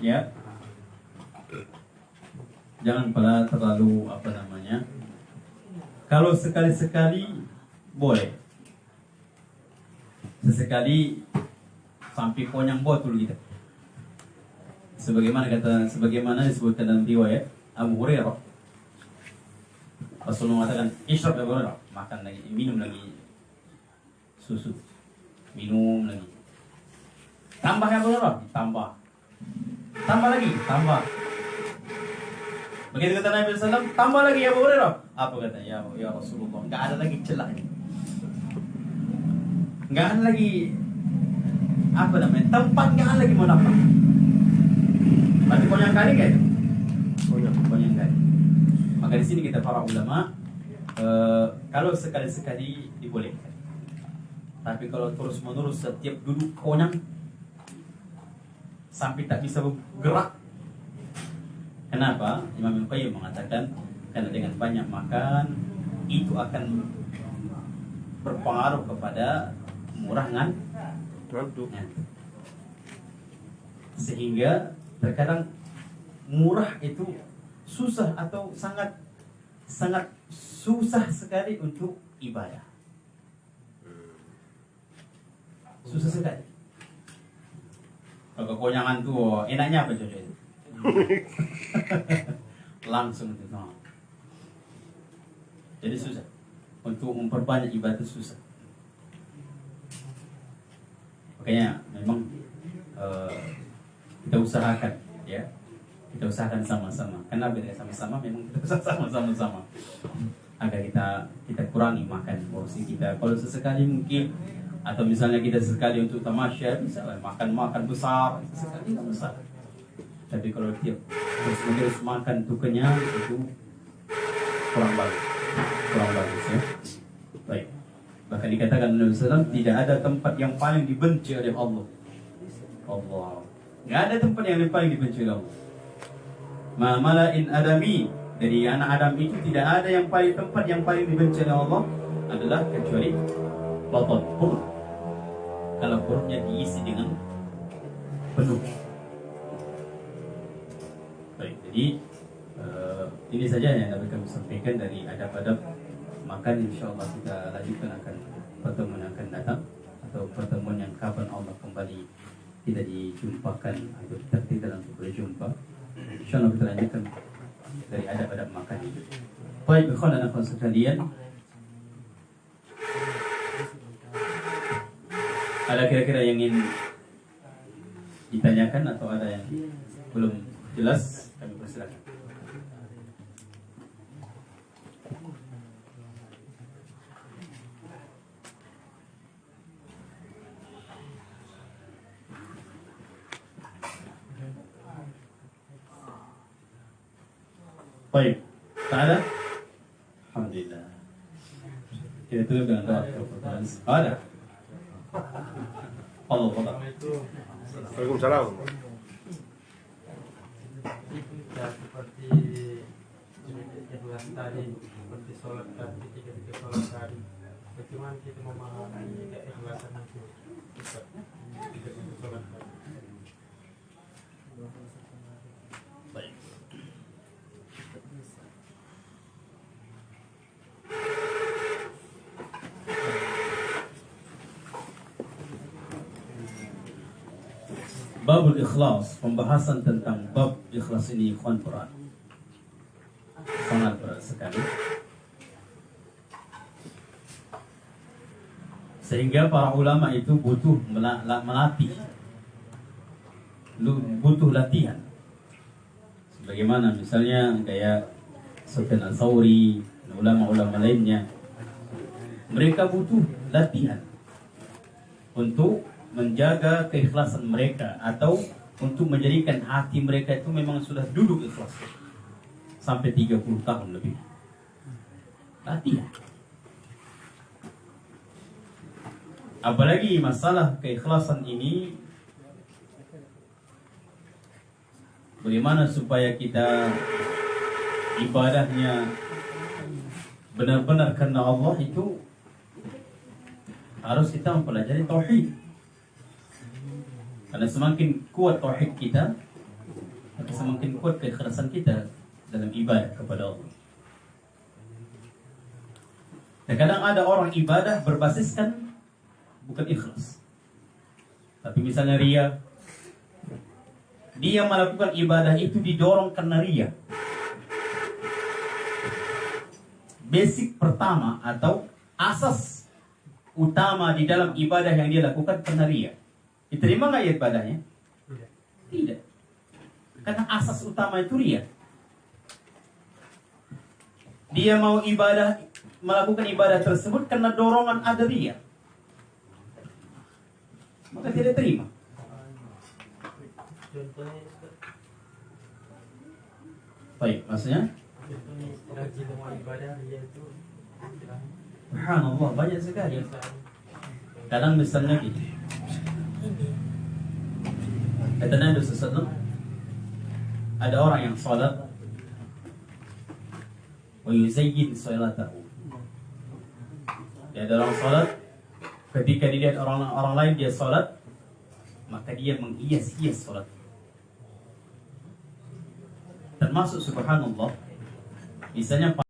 Ya. Jangan pula terlalu kalau sekali-sekali boleh. Sesekali sampai konyang botol gitu. Sebagaimana disebutkan dalam riwayat Abu Hurairah, Rasulullah mengatakan, "Ishrab Abu Hurairah, makan lagi, minum lagi susu, minum lagi. Tambah Abu Hurairah, tambah lagi, tambah. Begitu kata Nabi SAW, tambah lagi Abu Hurairah. Apa kata ya Rasulullah? Enggak ada lagi celah, enggak ada lagi tempat, enggak ada lagi mau dapat. Berarti konyang kali kan? Konyang kali. Maka di sini kita para ulama, kalau sekali-sekali dibolehkan. Tapi kalau terus-menerus setiap duduk konyang sampai tak bisa bergerak. Kenapa? Imam Ibnu Qayyim mengatakan karena dengan banyak makan itu akan berpengaruh kepada murah ngantuk. Sehingga terkadang murah itu susah atau sangat susah sekali untuk ibadah. Susah sekali. Kalau kekonyangan tuh enaknya apa coba itu? Langsung itu. Jadi susah. Untuk memperbanyak ibadah susah. Makanya memang kita usahakan ya. Kita usahakan sama-sama. Kenapa kita sama-sama? Memang kita usahakan sama-sama. Agar kita kurangi makan porsi kita. Kalau sesekali mungkin atau misalnya kita sekali untuk tamasya, misalnya makan besar, sesekali tidak besar. Tapi kalau tiap terus makan itu kenyang, itu kurang bagus ya. Baik. Bahkan dikatakan Nabi SAW, tidak ada tempat yang paling dibenci oleh Allah. Nggak ada tempat yang paling dibenci oleh Allah. Ma mala'in adami, dari anak Adam itu tidak ada tempat yang paling dibenci oleh Allah adalah kecuali baton, perut. Kalau perutnya diisi dengan penuh. Baik, jadi ini saja yang dapat kami sampaikan dari adab-adab makan. InsyaAllah kita lanjutkan akan pertemuan yang akan datang, atau pertemuan yang kapan Allah kembali kita dijumpakan atau tertidur untuk berjumpa. InsyaAllah kita lanjutkan dari adab-adab makan itu. Baik, ikhwan dan akhwat sekalian, ada kira-kira yang ingin ditanyakan atau ada yang belum jelas, kami persilakan. Baik, tak ada? Alhamdulillah. Kita tutup dengan doa pertanyaan. Ada? Allah. Waalaikumsalam. Ya, seperti ikhlas tadi, seperti sholat tadi, ketika sholat tadi, bagaimana kita memahami keikhlasan itu ketika sholat tadi? Baik. Babul ikhlas, pembahasan tentang bab ikhlas ini ikhwan berat, sangat berat sekali, sehingga para ulama itu butuh melatih, butuh latihan. Sebagaimana misalnya kayak Sufyan Ats-Tsauri, ulama-ulama lainnya, mereka butuh latihan untuk menjaga keikhlasan mereka, atau untuk menjadikan hati mereka itu memang sudah duduk ikhlas sampai 30 tahun lebih. Latihan. Apalagi masalah keikhlasan ini, bagaimana supaya kita ibadahnya benar-benar karena Allah, itu harus kita mempelajari tauhid. Karena semakin kuat tauhid kita, maka semakin kuat keikhlasan kita dalam ibadah kepada Allah. Terkadang ada orang ibadah berbasiskan bukan ikhlas, tapi misalnya ria. Dia melakukan ibadah itu didorong karena ria. Basic pertama atau asas utama di dalam ibadah yang dia lakukan karena ria. Diterima nggak ya ibadahnya? Tidak. Karena asas utama itu ria. Dia mau melakukan ibadah tersebut karena dorongan ada ria, maka tidak terima. Contohnya, Baik, maksudnya? contohnya istilah kita mau ibadah, yaitu Subhanallah, banyak sekali. Kadang misalnya gitu, kata Nabi SAW, ada orang yang salat wa yuzayyin salatahu. Dia ada orang salat, ketika dilihat orang lain dia salat, maka dia menghias-hias salat. Termasuk subhanallah, misalnya